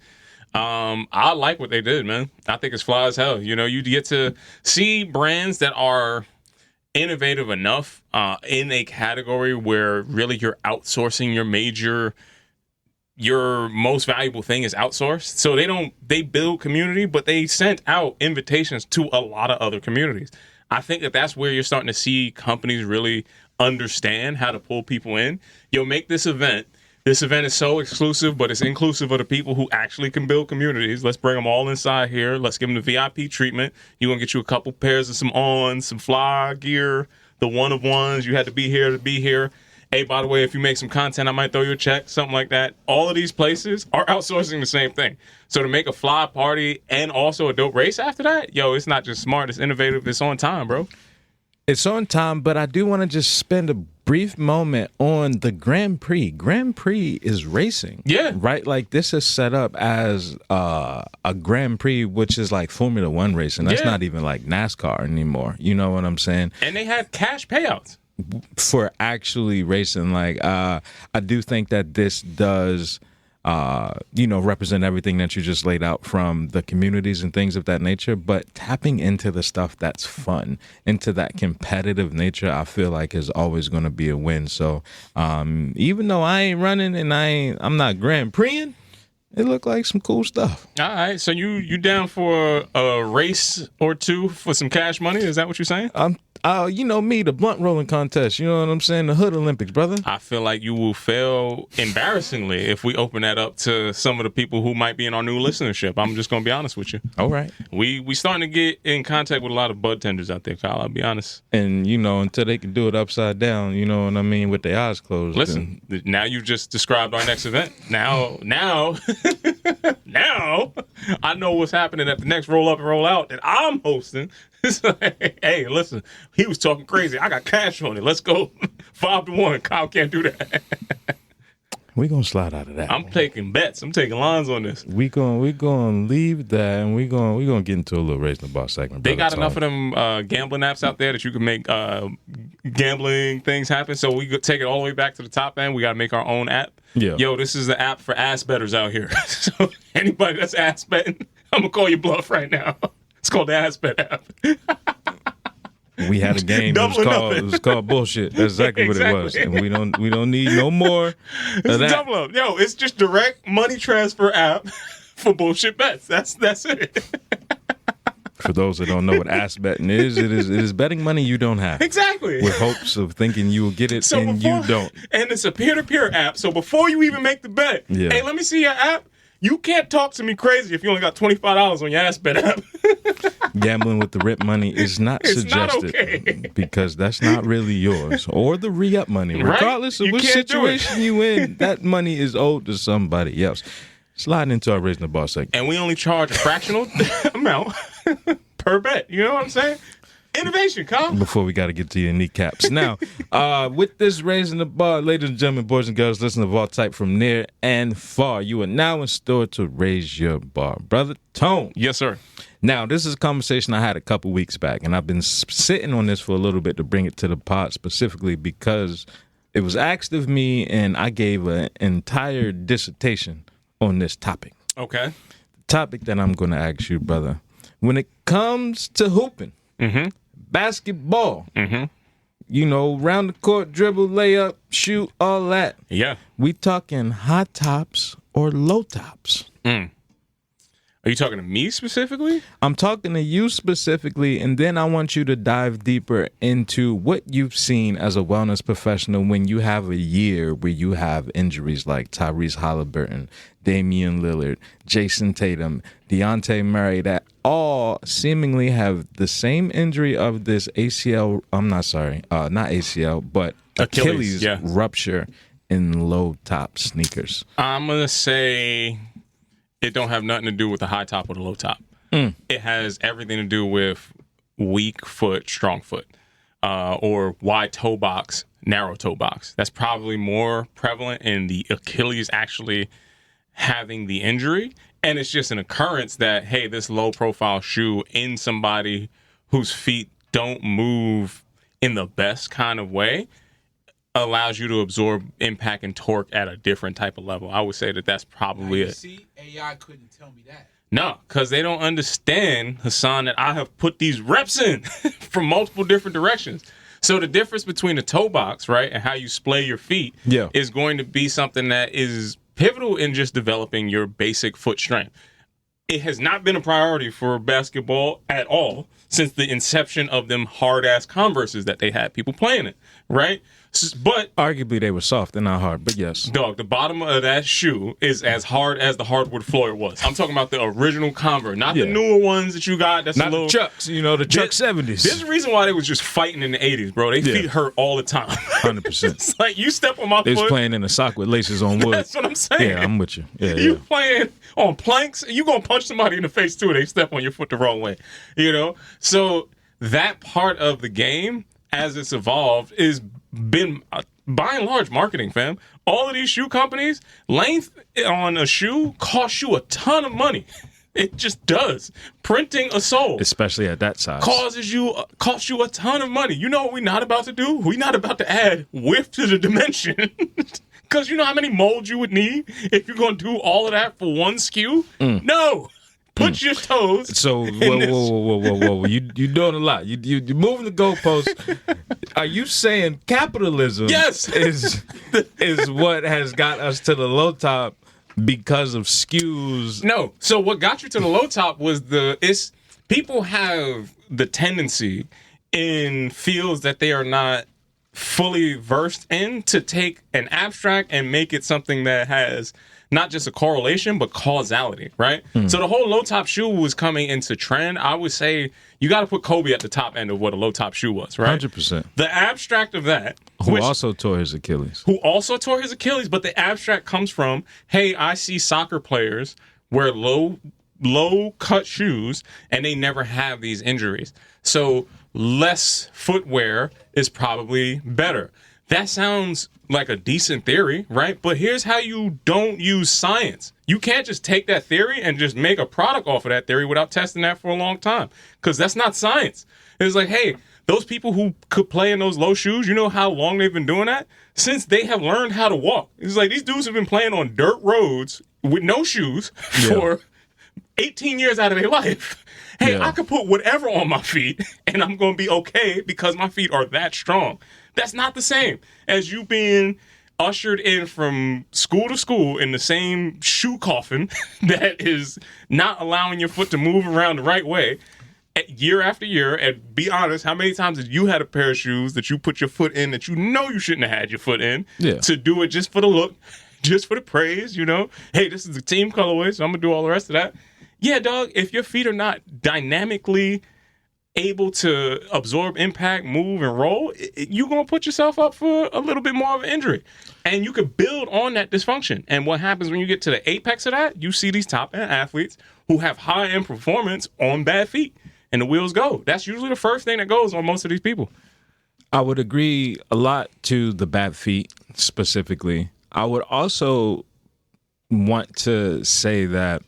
I like what they did, man. I think it's fly as hell. You get to see brands that are innovative enough in a category where really you're outsourcing your most valuable thing is outsourced. So they build community, but they sent out invitations to a lot of other communities. I think that's where you're starting to see companies really understand how to pull people in. Make this event. This event is so exclusive, but it's inclusive of the people who actually can build communities. Let's bring them all inside here. Let's give them the VIP treatment. You're going to get you a couple pairs of some fly gear, the one-of-ones. You had to be here to be here. Hey, by the way, if you make some content, I might throw you a check, something like that. All of these places are outsourcing the same thing. So to make a fly party and also a dope race after that, it's not just smart, it's innovative, it's on time, bro. It's on time, but I do want to just spend a brief moment on the Grand Prix. Grand Prix is racing. Yeah. Right? Like, this is set up as a Grand Prix, which is like Formula One racing. That's not even like NASCAR anymore. You know what I'm saying? And they had cash payouts. For actually racing. Like, I do think that this does... represent everything that you just laid out from the communities and things of that nature, but tapping into the stuff that's fun, into that competitive nature, I feel like is always going to be a win. So even though I ain't running and I'm not Grand Prixing, it looked like some cool stuff. All right, so you down for a race or two for some cash money? Is that what you're saying? Me, the blunt rolling contest. You know what I'm saying? The Hood Olympics, brother. I feel like you will fail embarrassingly if we open that up to some of the people who might be in our new listenership. I'm just going to be honest with you. All right. We starting to get in contact with a lot of bud tenders out there, Kyle. I'll be honest. And, until they can do it upside down, you know what I mean, with their eyes closed. Listen, now you've just described our next event. Now, I know what's happening at the next Roll Up and Roll Out that I'm hosting. It's like, hey, listen, he was talking crazy. I got cash on it. Let's go 5-1. Kyle can't do that. We're going to slide out of that. I'm taking bets. I'm taking lines on this. We're going to leave that, and we're going to get into a little Raising the Bar segment. They got enough of them gambling apps out there that you can make gambling things happen. So we could take it all the way back to the top end. We got to make our own app. Yeah. Yo, this is the app for ass bettors out here. So anybody that's ass betting, I'm going to call you bluff right now. It's called the Ass Bet app. We had a game. It was called bullshit. That's exactly what it was. And we don't need no more of that. Double up. Yo, it's just direct money transfer app for bullshit bets. That's it. For those that don't know what ass betting is, it is betting money you don't have. Exactly. With hopes of thinking you will get it you don't. And it's a peer-to-peer app. So before you even make the bet, hey, let me see your app. You can't talk to me crazy if you only got $25 on your ass bet app. Gambling with the rip money is not suggested. Not okay. Because that's not really yours. Or the re-up money. Right? Regardless of which situation you in, that money is owed to somebody else. Sliding into our Raising the Bar segment. And we only charge a fractional amount per bet. You know what I'm saying? Innovation, Kyle. Before we got to get to your kneecaps. Now, with this raising the bar, ladies and gentlemen, boys and girls, listeners of all type from near and far, you are now in store to raise your bar. Brother Tone. Yes, sir. Now, this is a conversation I had a couple weeks back, and I've been sitting on this for a little bit to bring it to the pod specifically because it was asked of me, and I gave an entire dissertation on this topic. Okay. The topic that I'm going to ask you, brother, when it comes to hooping, basketball, you know, round the court, dribble, layup, shoot, all that. Yeah. We talking high tops or low tops? Are you talking to me specifically? I'm talking to you specifically, and then I want you to dive deeper into what you've seen as a wellness professional when you have a year where you have injuries like Tyrese Halliburton, Damian Lillard, Jason Tatum, Dejounte Murray, that all seemingly have the same injury of this ACL. Not ACL, but Achilles rupture in low top sneakers. I'm going to say it don't have nothing to do with the high top or the low top. It has everything to do with weak foot, strong foot, or wide toe box, narrow toe box. That's probably more prevalent in the Achilles actually having the injury. And it's just an occurrence that, hey, this low profile shoe in somebody whose feet don't move in the best kind of way allows you to absorb impact and torque at a different type of level. I would say that that's probably it. See, AI couldn't tell me that. No, because they don't understand, Hassan, that I have put these reps in from multiple different directions. So the difference between the toe box, right, and how you splay your feet is going to be something that is pivotal in just developing your basic foot strength. It has not been a priority for basketball at all since the inception of them hard-ass Converses that they had people playing it, right? But arguably they were soft and not hard, but yes. Dog, the bottom of that shoe is as hard as the hardwood floor was. I'm talking about the original Converse, not the newer ones that you got. That's not a little, the Chucks, you know, the Chuck 70s. There's a reason why they was just fighting in the 80s, bro. They feet hurt all the time. 100%. It's like you step on my they foot. was playing in a sock with laces on wood. That's what I'm saying. Yeah, I'm with you. Yeah, you playing on planks, you going to punch somebody in the face too. They step on your foot the wrong way, you know? So that part of the game, as it's evolved, is been by and large marketing, fam. All of these shoe companies, length on a shoe costs you a ton of money. It just does. Printing a sole, especially at that size, costs you a ton of money. You know what we're not about to do? We're not about to add width to the dimension. Because you know how many molds you would need if you're going to do all of that for one SKU? No. Put your toes. So whoa! You're doing a lot. You're moving the goalposts. Are you saying capitalism? Yes, is what has got us to the low top because of SKUs? No. So what got you to the low top was people have the tendency in fields that they are not fully versed in to take an abstract and make it something that has not just a correlation, but causality, right? So the whole low-top shoe was coming into trend. I would say you got to put Kobe at the top end of what a low-top shoe was, right? 100%. The abstract of that. Who also tore his Achilles. But the abstract comes from, hey, I see soccer players wear low-cut shoes, and they never have these injuries. So less footwear is probably better. That sounds like a decent theory, right? But here's how you don't use science. You can't just take that theory and just make a product off of that theory without testing that for a long time, because that's not science. It's like, hey, those people who could play in those low shoes, you know how long they've been doing that? Since they have learned how to walk. It's like these dudes have been playing on dirt roads with no shoes for 18 years out of their life. Hey, I could put whatever on my feet and I'm going to be okay because my feet are that strong. That's not the same as you being ushered in from school to school in the same shoe coffin that is not allowing your foot to move around the right way year after year. And be honest, how many times have you had a pair of shoes that you put your foot in that you know you shouldn't have had your foot in to do it just for the look, just for the praise, you know? Hey, this is the team colorway, so I'm going to do all the rest of that. Yeah, dog, if your feet are not dynamically able to absorb impact, move, and roll, you're going to put yourself up for a little bit more of an injury. And you could build on that dysfunction. And what happens when you get to the apex of that, you see these top-end athletes who have high-end performance on bad feet. and the wheels go. That's usually the first thing that goes on most of these people. I would agree a lot to the bad feet specifically. I would also want to say that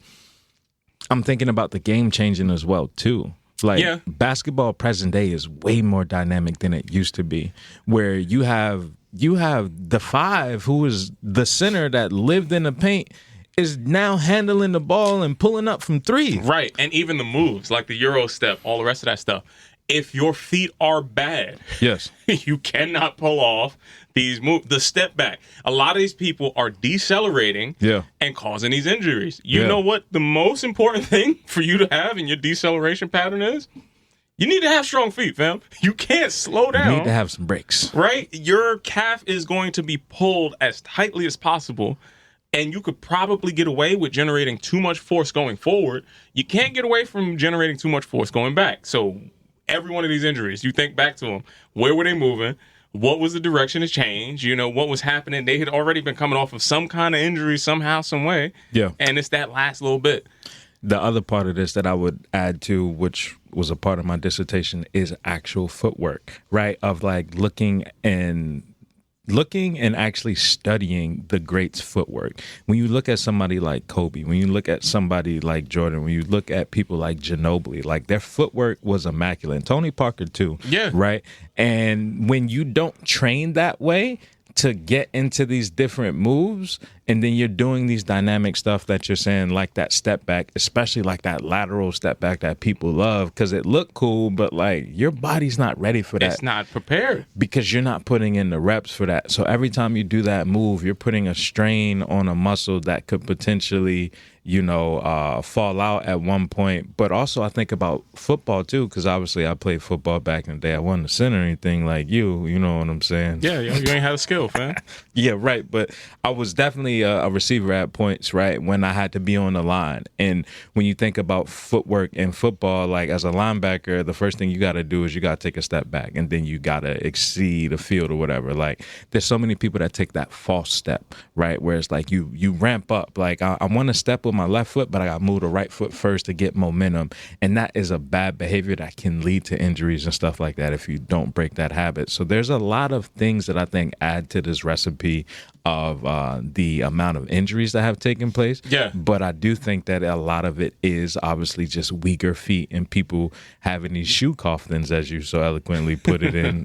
I'm thinking about the game changing as well too. Like basketball present day is way more dynamic than it used to be, where you have the five who is the center that lived in the paint is now handling the ball and pulling up from three. Right. And even the moves, like the Euro step, all the rest of that stuff. If your feet are bad, yes, you cannot pull off these moves. The step back. A lot of these people are decelerating and causing these injuries. You know what the most important thing for you to have in your deceleration pattern is? You need to have strong feet, fam. You can't slow down. You need to have some brakes. Right? Your calf is going to be pulled as tightly as possible, and you could probably get away with generating too much force going forward. You can't get away from generating too much force going back. So every one of these injuries, you think back to them. Where were they moving? What was the direction of change? You know, what was happening? They had already been coming off of some kind of injury somehow, some way. Yeah. And it's that last little bit. The other part of this that I would add to, which was a part of my dissertation, is actual footwork, right? Of like looking and actually studying the greats' footwork. When you look at somebody like Kobe, when you look at somebody like Jordan, when you look at people like Ginobili, like their footwork was immaculate. And Tony Parker too. Yeah. Right? And when you don't train that way to get into these different moves, and then you're doing these dynamic stuff that you're saying, like that step back, especially like that lateral step back that people love because it looked cool, but like your body's not ready for that. It's not prepared. Because you're not putting in the reps for that. So every time you do that move, you're putting a strain on a muscle that could potentially, fall out at one point. But also I think about football too, because obviously I played football back in the day. I wasn't a center or anything like you know what I'm saying? Yeah, you ain't had a skill, fam. Yeah, right. But I was definitely a receiver at points, right, when I had to be on the line. And when you think about footwork in football, like as a linebacker, the first thing you got to do is you got to take a step back, and then you got to exceed the field or whatever. Like there's so many people that take that false step, right, where it's like you ramp up. Like I want to step with my left foot, but I got to move the right foot first to get momentum. And that is a bad behavior that can lead to injuries and stuff like that if you don't break that habit. So there's a lot of things that I think add to this recipe of the amount of injuries that have taken place. Yeah. But I do think that a lot of it is obviously just weaker feet and people having these shoe coffins, as you so eloquently put it in,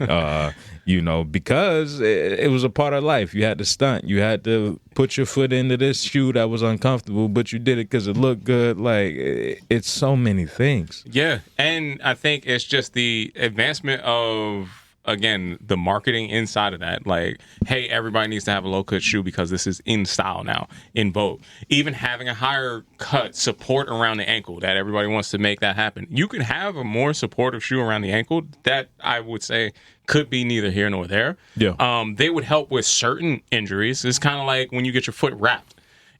because it was a part of life. You had to stunt. You had to put your foot into this shoe that was uncomfortable, but you did it because it looked good. Like, it's so many things. Yeah. And I think it's just the advancement of, again, the marketing inside of that. Like, hey, everybody needs to have a low-cut shoe because this is in style now, in vogue. Even having a higher cut support around the ankle, that everybody wants to make that happen. You can have a more supportive shoe around the ankle that I would say could be neither here nor there. Yeah. They would help with certain injuries. It's kind of like when you get your foot wrapped.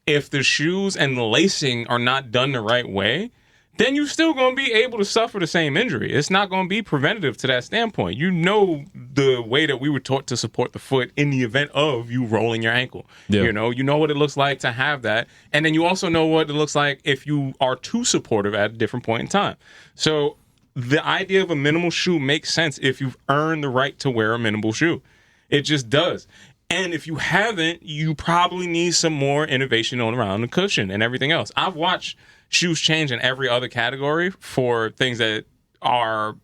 If the shoes and the lacing are not done the right way, then you're still going to be able to suffer the same injury. It's not going to be preventative to that standpoint. You know the way that we were taught to support the foot in the event of you rolling your ankle. Yeah. You know what it looks like to have that. And then you also know what it looks like if you are too supportive at a different point in time. So the idea of a minimal shoe makes sense if you've earned the right to wear a minimal shoe. It just does. And if you haven't, you probably need some more innovation on around the cushion and everything else. I've watched shoes change in every other category for things that are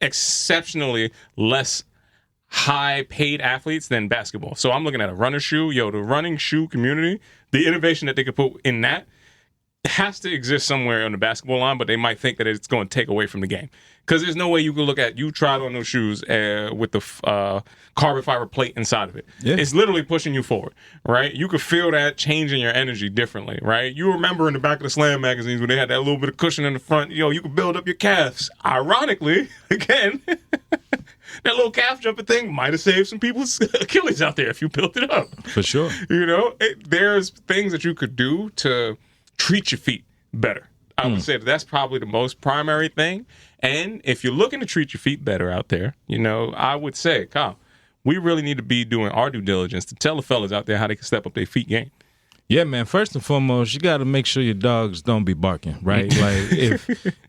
exceptionally less high paid athletes than basketball. So I'm looking at a runner shoe. The running shoe community, the innovation that they could put in that has to exist somewhere on the basketball line, but they might think that it's going to take away from the game. Because there's no way you can look at, you tried on those shoes with the carbon fiber plate inside of it. Yeah. It's literally pushing you forward, right? You could feel that changing your energy differently, right? You remember in the back of the Slam magazines when they had that little bit of cushion in the front, you could build up your calves. Ironically, again, that little calf jumping thing might have saved some people's Achilles out there if you built it up. For sure. There's things that you could do to treat your feet better. I would say that's probably the most primary thing. And if you're looking to treat your feet better out there, I would say, Kyle, we really need to be doing our due diligence to tell the fellas out there how they can step up their feet game. Yeah, man. First and foremost, you got to make sure your dogs don't be barking, right? Like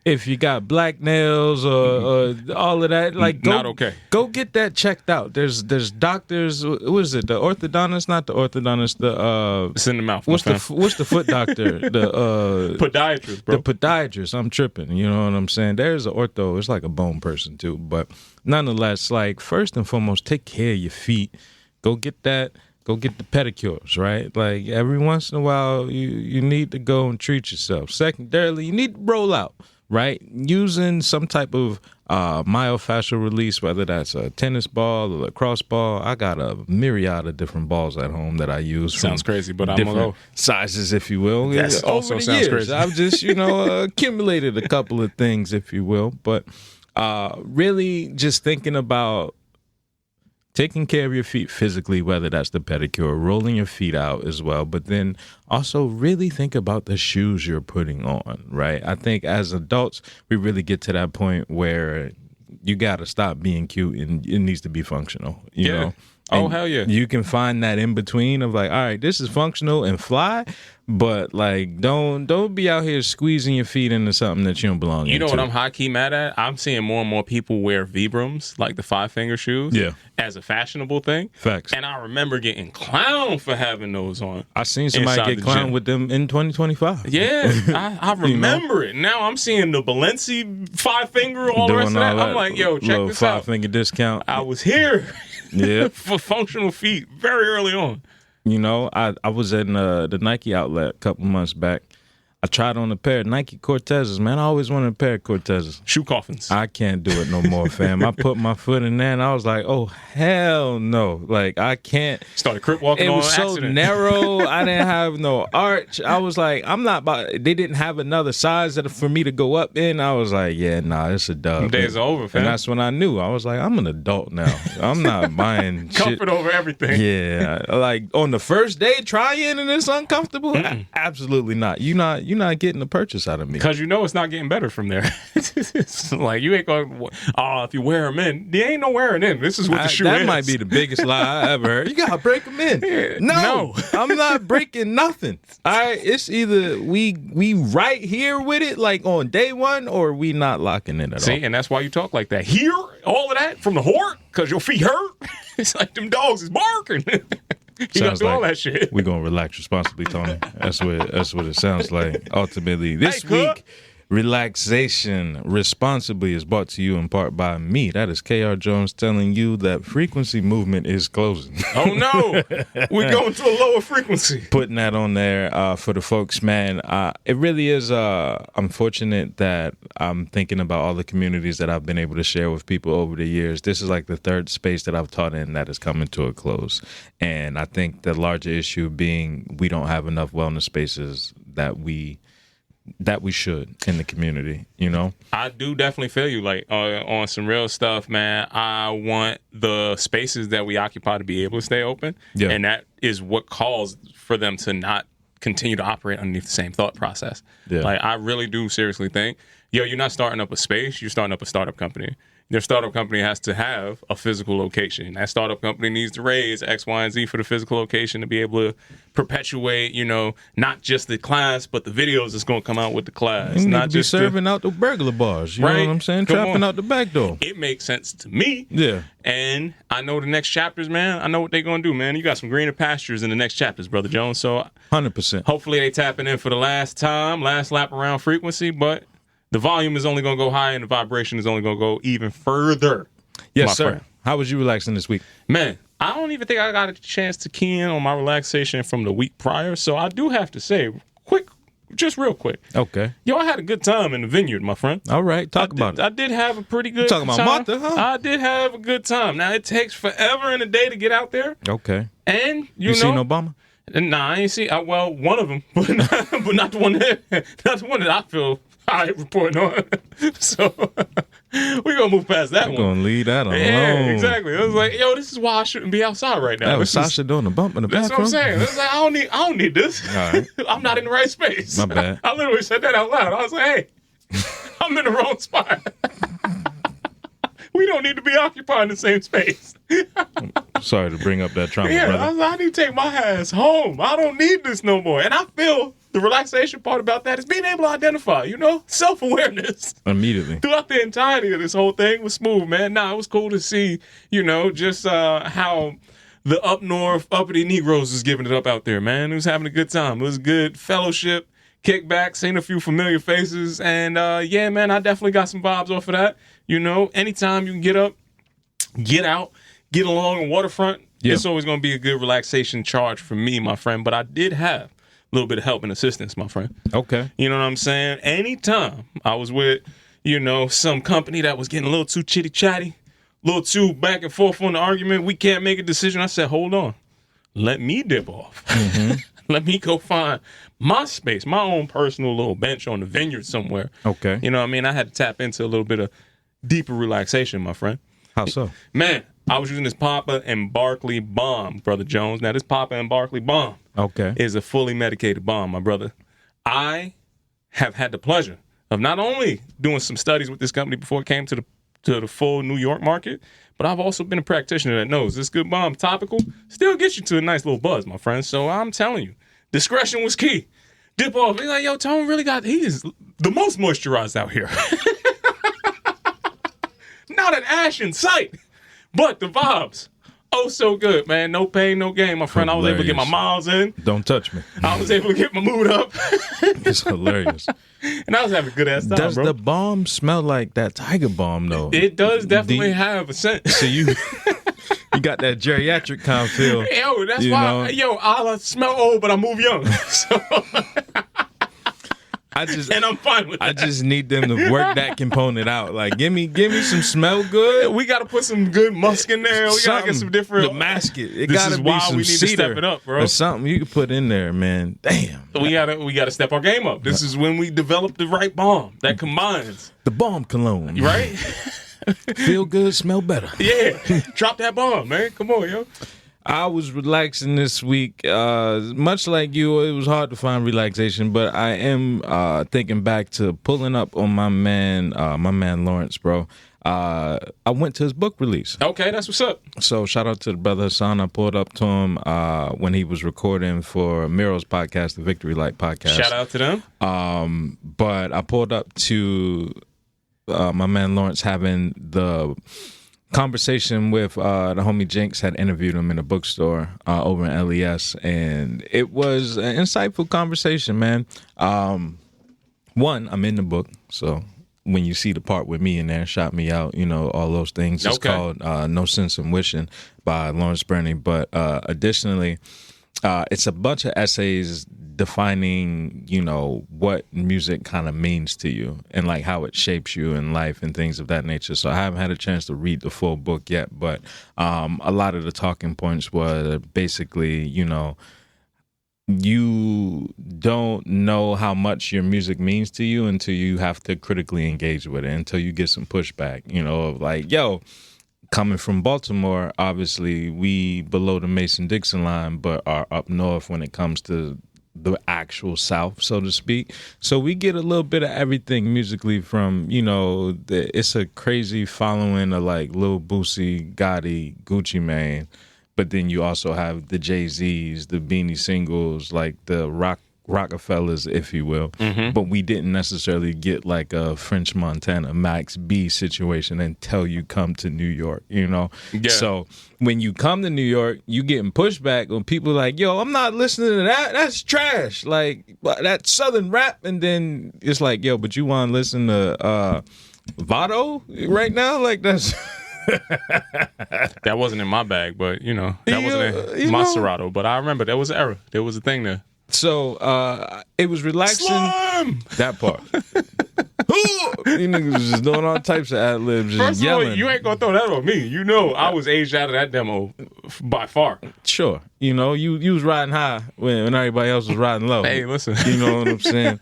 if you got black nails or all of that, like Not okay. Go get that checked out. There's doctors. What is it? The orthodontist, not the orthodontist. It's in the mouth. What's the foot doctor? The podiatrist, bro. The podiatrist. I'm tripping. You know what I'm saying? There's an ortho. It's like a bone person too, but nonetheless, like first and foremost, take care of your feet. Go get that. Go get the pedicures, right? Like every once in a while, you need to go and treat yourself. Secondarily, you need to roll out, right? Using some type of myofascial release, whether that's a tennis ball or a lacrosse ball. I got a myriad of different balls at home that I use. Sounds crazy, but I'm gonna go sizes, if you will. That also Over the sounds years, crazy. I've just accumulated a couple of things, if you will, but really just thinking about taking care of your feet physically, whether that's the pedicure, rolling your feet out as well, but then also really think about the shoes you're putting on, right? I think as adults, we really get to that point where you got to stop being cute and it needs to be functional, you know? Oh, And hell yeah. You can find that in between of like, all right, this is functional and fly, but like don't be out here squeezing your feet into something that you don't belong into. You know what I'm high key mad at? I'm seeing more and more people wear Vibrams, like the 5-finger shoes, as a fashionable thing. Facts. And I remember getting clowned for having those on. I seen somebody inside get the clowned gym. with them in 2025. Yeah, I remember it. Now I'm seeing the Balenci 5-finger, all the rest of that. I'm like, yo, check this out. 5-finger discount. I was here Yeah. for functional feet very early on. You know, I was in the Nike outlet a couple months back. I tried on a pair of Nike Cortezes, man. I always wanted a pair of Cortezes. Shoe coffins. I can't do it no more, fam. I put my foot in there and I was like, oh, hell no. Like, I can't. Started crip walking It on was so accident. narrow. I didn't have no arch. I was like, I'm not about. They didn't have another size for me to go up in. I was like, yeah, nah, it's a dub. Them days are over, fam. And that's when I knew. I was like, I'm an adult now. I'm not buying shit. Comfort over everything. Yeah, like on the first day trying and it's uncomfortable. Absolutely not. You're not getting a purchase out of me. Because you know it's not getting better from there. It's like you ain't going. If you wear them in, there ain't no wearing in. This is what the shoe is. That might be the biggest lie I ever heard. You gotta break them in. No, I'm not breaking nothing. All right, it's either we right here with it, like on day one, or we not locking in at all. See, and that's why you talk like that. Hear all of that from the hort because your feet hurt. It's like them dogs is barking. You gotta do all that shit. We're gonna relax responsibly, Tony. That's what it sounds like. Ultimately, this Hey, week, relaxation responsibly is brought to you in part by me. That is KR Jones telling you that frequency movement is closing. Oh no, we're going to a lower frequency. Putting that on there for the folks, man. It really is unfortunate that I'm thinking about all the communities that I've been able to share with people over the years. This is like the third space that I've taught in that is coming to a close. And I think the larger issue being we don't have enough wellness spaces that we should in the community, you know? I do definitely feel you, like, on some real stuff, man. I want the spaces that we occupy to be able to stay open. Yeah. And that is what calls for them to not continue to operate underneath the same thought process. Yeah. Like, I really do seriously think, you're not starting up a space, you're starting up a startup company. Your startup company has to have a physical location. That startup company needs to raise X, Y, and Z for the physical location to be able to perpetuate, not just the class, but the videos that's going to come out with the class. You need not to be just serving out the burglar bars. You know Right. what I'm saying? Come Trapping on. out the back door. It makes sense to me. Yeah. And I know the next chapters, man. I know what they're going to do, man. You got some greener pastures in the next chapters, Brother Jones. So 100%. hopefully they tapping in for the last lap around frequency, but the volume is only going to go high and the vibration is only going to go even further. Yes, my sir. friend. How was you relaxing this week? Man, I don't even think I got a chance to key in on my relaxation from the week prior. So I do have to say, real quick. Okay. Yo, I had a good time in the vineyard, my friend. All right. Talk about it. I did have a pretty good talking about time. Martha, huh? I did have a good time. Now, it takes forever in a day to get out there. Okay. And, You seen Obama? Nah, I ain't see. Well, one of them, but not the one that I feel I reporting on. So we're gonna move past that I'm one. gonna leave that alone. Yeah, exactly. I was like, yo, this is why I shouldn't be outside right now. That was This is- Sasha doing a bump in the That's bathroom. what I'm saying. I was like, I don't need this. All right. I'm not in the right space. My bad. I literally said that out loud. I was like, hey, I'm in the wrong spot. We don't need to be occupying the same space. Sorry to bring up that trauma, Yeah, brother. I need to take my ass home. I don't need this no more. And I feel the relaxation part about that is being able to identify, self-awareness. Immediately. Throughout the entirety of this whole thing was smooth, man. Nah, it was cool to see, just how the up north uppity Negroes was giving it up out there, man. It was having a good time. It was good fellowship, kickback, seen a few familiar faces. And, yeah, man, I definitely got some vibes off of that. Anytime you can get up, get out, get along the waterfront, it's always going to be a good relaxation charge for me, my friend. But I did have a little bit of help and assistance, my friend. Okay. You know what I'm saying? Anytime I was with, some company that was getting a little too chitty-chatty, a little too back and forth on the argument, we can't make a decision. I said, hold on. Let me dip off. Mm-hmm. Let me go find my space, my own personal little bench on the vineyard somewhere. Okay. You know what I mean? I had to tap into a little bit of deeper relaxation, my friend. How so? Man, I was using this Papa and Barkley bomb, Brother Jones. Now, this Papa and Barkley bomb is a fully medicated bomb, my brother. I have had the pleasure of not only doing some studies with this company before it came to the full New York market, but I've also been a practitioner that knows this good bomb, topical, still gets you to a nice little buzz, my friend. So I'm telling you, discretion was key. Dip off. He's like, yo, Tone really he is the most moisturized out here. Not an ash in sight, but the vibes. Oh, so good, man. No pain, no gain, my friend. Hilarious. I was able to get my miles in. Don't touch me. I was able to get my mood up. It's hilarious. And I was having a good ass time, Does bro. the bomb smell like that tiger bomb, though? It does definitely have a scent. So you got that geriatric kind of feel. Yo, that's why, I smell old, but I move young. So, and I'm fine with that. I just need them to work that component out. Like, give me some smell good. We got to put some good musk in there. We got to get some different. To mask it. It This got is to be why some we need to cedar step it up, bro. or something you can put in there, man. Damn. We gotta step our game up. This is when we develop the right bomb that combines. The bomb cologne. Right? Feel good, smell better. Yeah. Drop that bomb, man. Come on, yo. I was relaxing this week. Much like you, it was hard to find relaxation, but I am thinking back to pulling up on my man Lawrence, bro. I went to his book release. Okay, that's what's up. So shout out to the brother Hassan. I pulled up to him when he was recording for Miro's podcast, the Victory Light podcast. Shout out to them. But I pulled up to my man Lawrence having the conversation with the homie Jinx. Had interviewed him in a bookstore over in LES, and it was an insightful conversation, man. One, I'm in the book, so when you see the part with me in there, shout me out, all those things. It's called No Sense in Wishing by Lawrence Burney. But additionally, it's a bunch of essays defining, what music kind of means to you and like how it shapes you in life and things of that nature. So I haven't had a chance to read the full book yet, but a lot of the talking points were basically, you don't know how much your music means to you until you have to critically engage with it, until you get some pushback, of like, yo, coming from Baltimore, obviously we below the Mason-Dixon line, but are up north when it comes to the actual South, so to speak. So we get a little bit of everything musically from, it's a crazy following of like Lil Boosie, Gotti, Gucci Mane. But then you also have the Jay-Z's, the Beanie Singles, like the Rockefellers, if you will. Mm-hmm. But we didn't necessarily get like a French Montana, Max B situation until you come to New York, Yeah. So when you come to New York, you getting pushback when people are like, yo, I'm not listening to that. That's trash. Like that Southern rap. And then it's like, yo, but you want to listen to Vado right now? Like that's... That wasn't in my bag, but that wasn't in my Serato. But I remember there was an era. There was a thing there. So it was relaxing. Slime! That part. You niggas was just doing all types of ad libs, just First yelling. of all, you ain't gonna throw that on me. I was aged out of that demo by far. Sure, you was riding high when everybody else was riding low. Hey, listen, you know what I'm saying.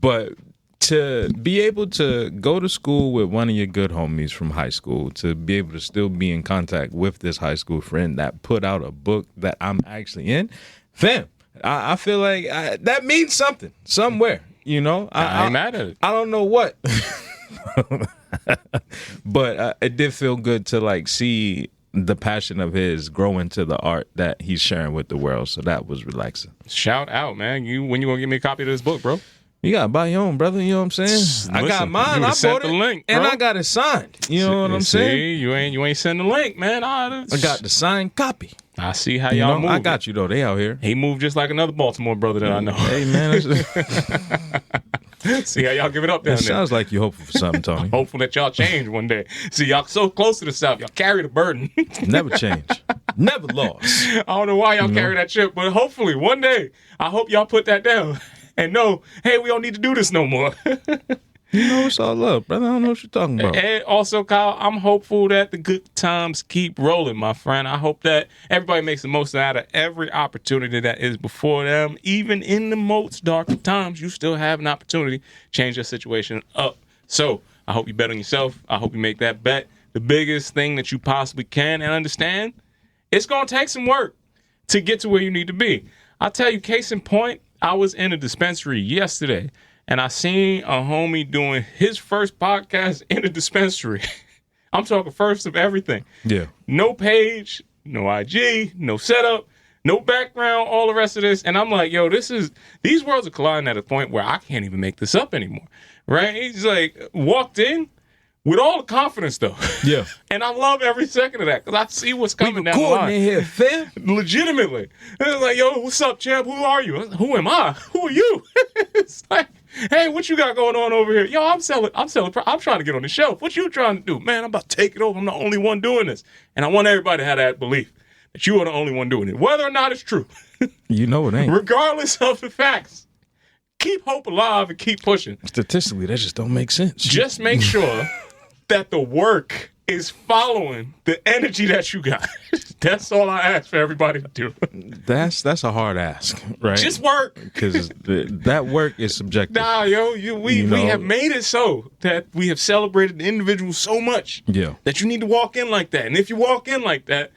But to be able to go to school with one of your good homies from high school, to be able to still be in contact with this high school friend that put out a book that I'm actually in, fam, I feel like that means something somewhere, I ain't mad at it. I don't know what, but it did feel good to like see the passion of his grow into the art that he's sharing with the world. So that was relaxing. Shout out, man. When you gonna give me a copy of this book, bro? You gotta buy your own, brother. You know what I'm saying? Listen, I got mine. I bought it, link, and I got it signed. You know what I'm saying? You ain't send the link, man. I got the signed copy. I see how y'all move. I got you though. They out here. He moved just like another Baltimore brother that I know. Hey man, see how y'all give it up down there. Sounds like you're hopeful for something, Tony. Hopeful that y'all change one day. See, y'all so close to the South. Y'all carry the burden. Never change. Never lost. I don't know why y'all carry that chip, but hopefully one day, I hope y'all put that down and know, hey, we don't need to do this no more. You know, it's all love, brother. I don't know what you're talking about. And also, Kyle, I'm hopeful that the good times keep rolling, my friend. I hope that everybody makes the most out of every opportunity that is before them. Even in the most darkest times, you still have an opportunity to change your situation up. So I hope you bet on yourself. I hope you make that bet the biggest thing that you possibly can, and understand it's going to take some work to get to where you need to be. I'll tell you, case in point, I was in a dispensary yesterday, and I seen a homie doing his first podcast in a dispensary. I'm talking first of everything. Yeah. No page, no IG, no setup, no background, all the rest of this. And I'm like, yo, these worlds are colliding at a point where I can't even make this up anymore. Right? He's like, walked in with all the confidence, though. Yeah. And I love every second of that because I see what's coming down the line. In here, fam. Legitimately. And it's like, yo, what's up, champ? Who are you? Who am I? Who are you? It's like, hey, what you got going on over here? Yo, I'm trying to get on the shelf. What you trying to do? Man, I'm about to take it over. I'm the only one doing this. And I want everybody to have that belief that you are the only one doing it, whether or not it's true. You know it ain't. Regardless of the facts. Keep hope alive and keep pushing. Statistically, that just don't make sense. Just make sure that the work is following the energy that you got. That's all I ask for everybody to do. That's a hard ask, right? Just work. Because that work is subjective. Nah, we have made it so that we have celebrated the individual so much that you need to walk in like that. And if you walk in like that,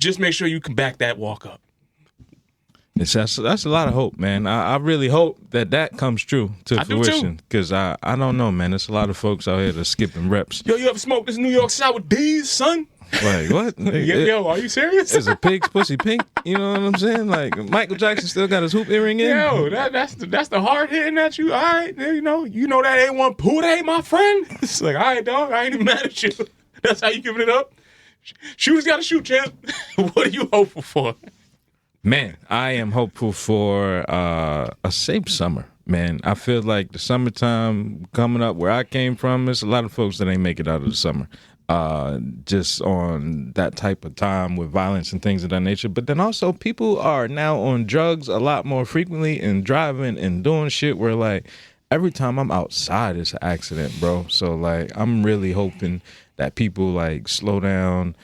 just make sure you can back that walk up. That's a lot of hope, man. I really hope that comes true to fruition. Because I don't know, man. There's a lot of folks out here that's skipping reps. Yo, you ever smoked this New York sour D's, son? Like, what? Yo, are you serious? Is a pig's pussy pink? You know what I'm saying? Like, Michael Jackson still got his hoop earring in? Yo, that's the hard hitting at you. All right, you know that ain't one poo day, my friend. It's like, all right, dog, I ain't even mad at you. That's how you giving it up? Shoes got to shoot, champ. What are you hopeful for? Man, I am hopeful for a safe summer, man. I feel like the summertime coming up where I came from, there's a lot of folks that ain't make it out of the summer. Just on that type of time with violence and things of that nature. But then also people are now on drugs a lot more frequently and driving and doing shit where like every time I'm outside it's an accident, bro. So like I'm really hoping that people like slow down,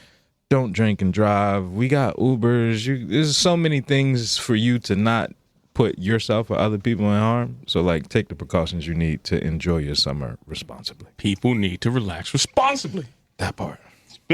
don't drink and drive. We got Ubers. There's so many things for you to not put yourself or other people in harm. So, like, take the precautions you need to enjoy your summer responsibly. People need to relax responsibly. That part.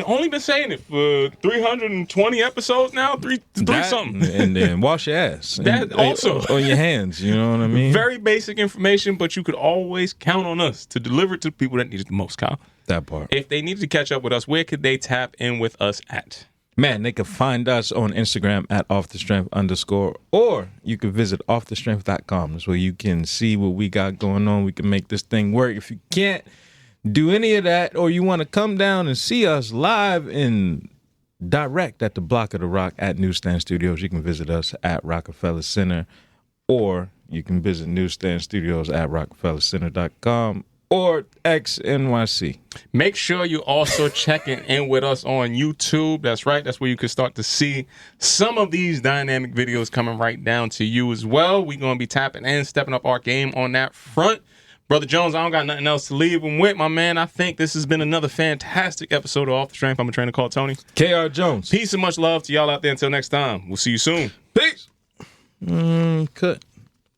Only been saying it for 320 episodes now, three something. And then wash your ass. That also. On your hands, you know what I mean? Very basic information, but you could always count on us to deliver it to the people that need it the most, Kyle. That part. If they needed to catch up with us, where could they tap in with us at? Man, they can find us on Instagram at offthestren_, or you can visit offthestren.com. That's where you can see what we got going on. We can make this thing work. If you can't do any of that, or you want to come down and see us live in direct at the Block of the Rock at Newsstand Studios, you can visit us at Rockefeller Center, or you can visit Newsstand Studios at RockefellerCenter.com or XNYC. Make sure you also checking in with us on YouTube. That's right. That's where you can start to see some of these dynamic videos coming right down to you as well. We're going to be tapping and stepping up our game on that front. Brother Jones, I don't got nothing else to leave him with, my man. I think this has been another fantastic episode of Off the Strength. I'm a trainer called Tony. K.R. Jones. Peace and much love to y'all out there. Until next time, we'll see you soon. Peace. Cut.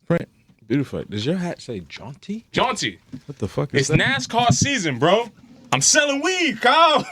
Print. Beautiful. Does your hat say jaunty? Jaunty. What the fuck is it's that? NASCAR season, bro. I'm selling weed, Kyle.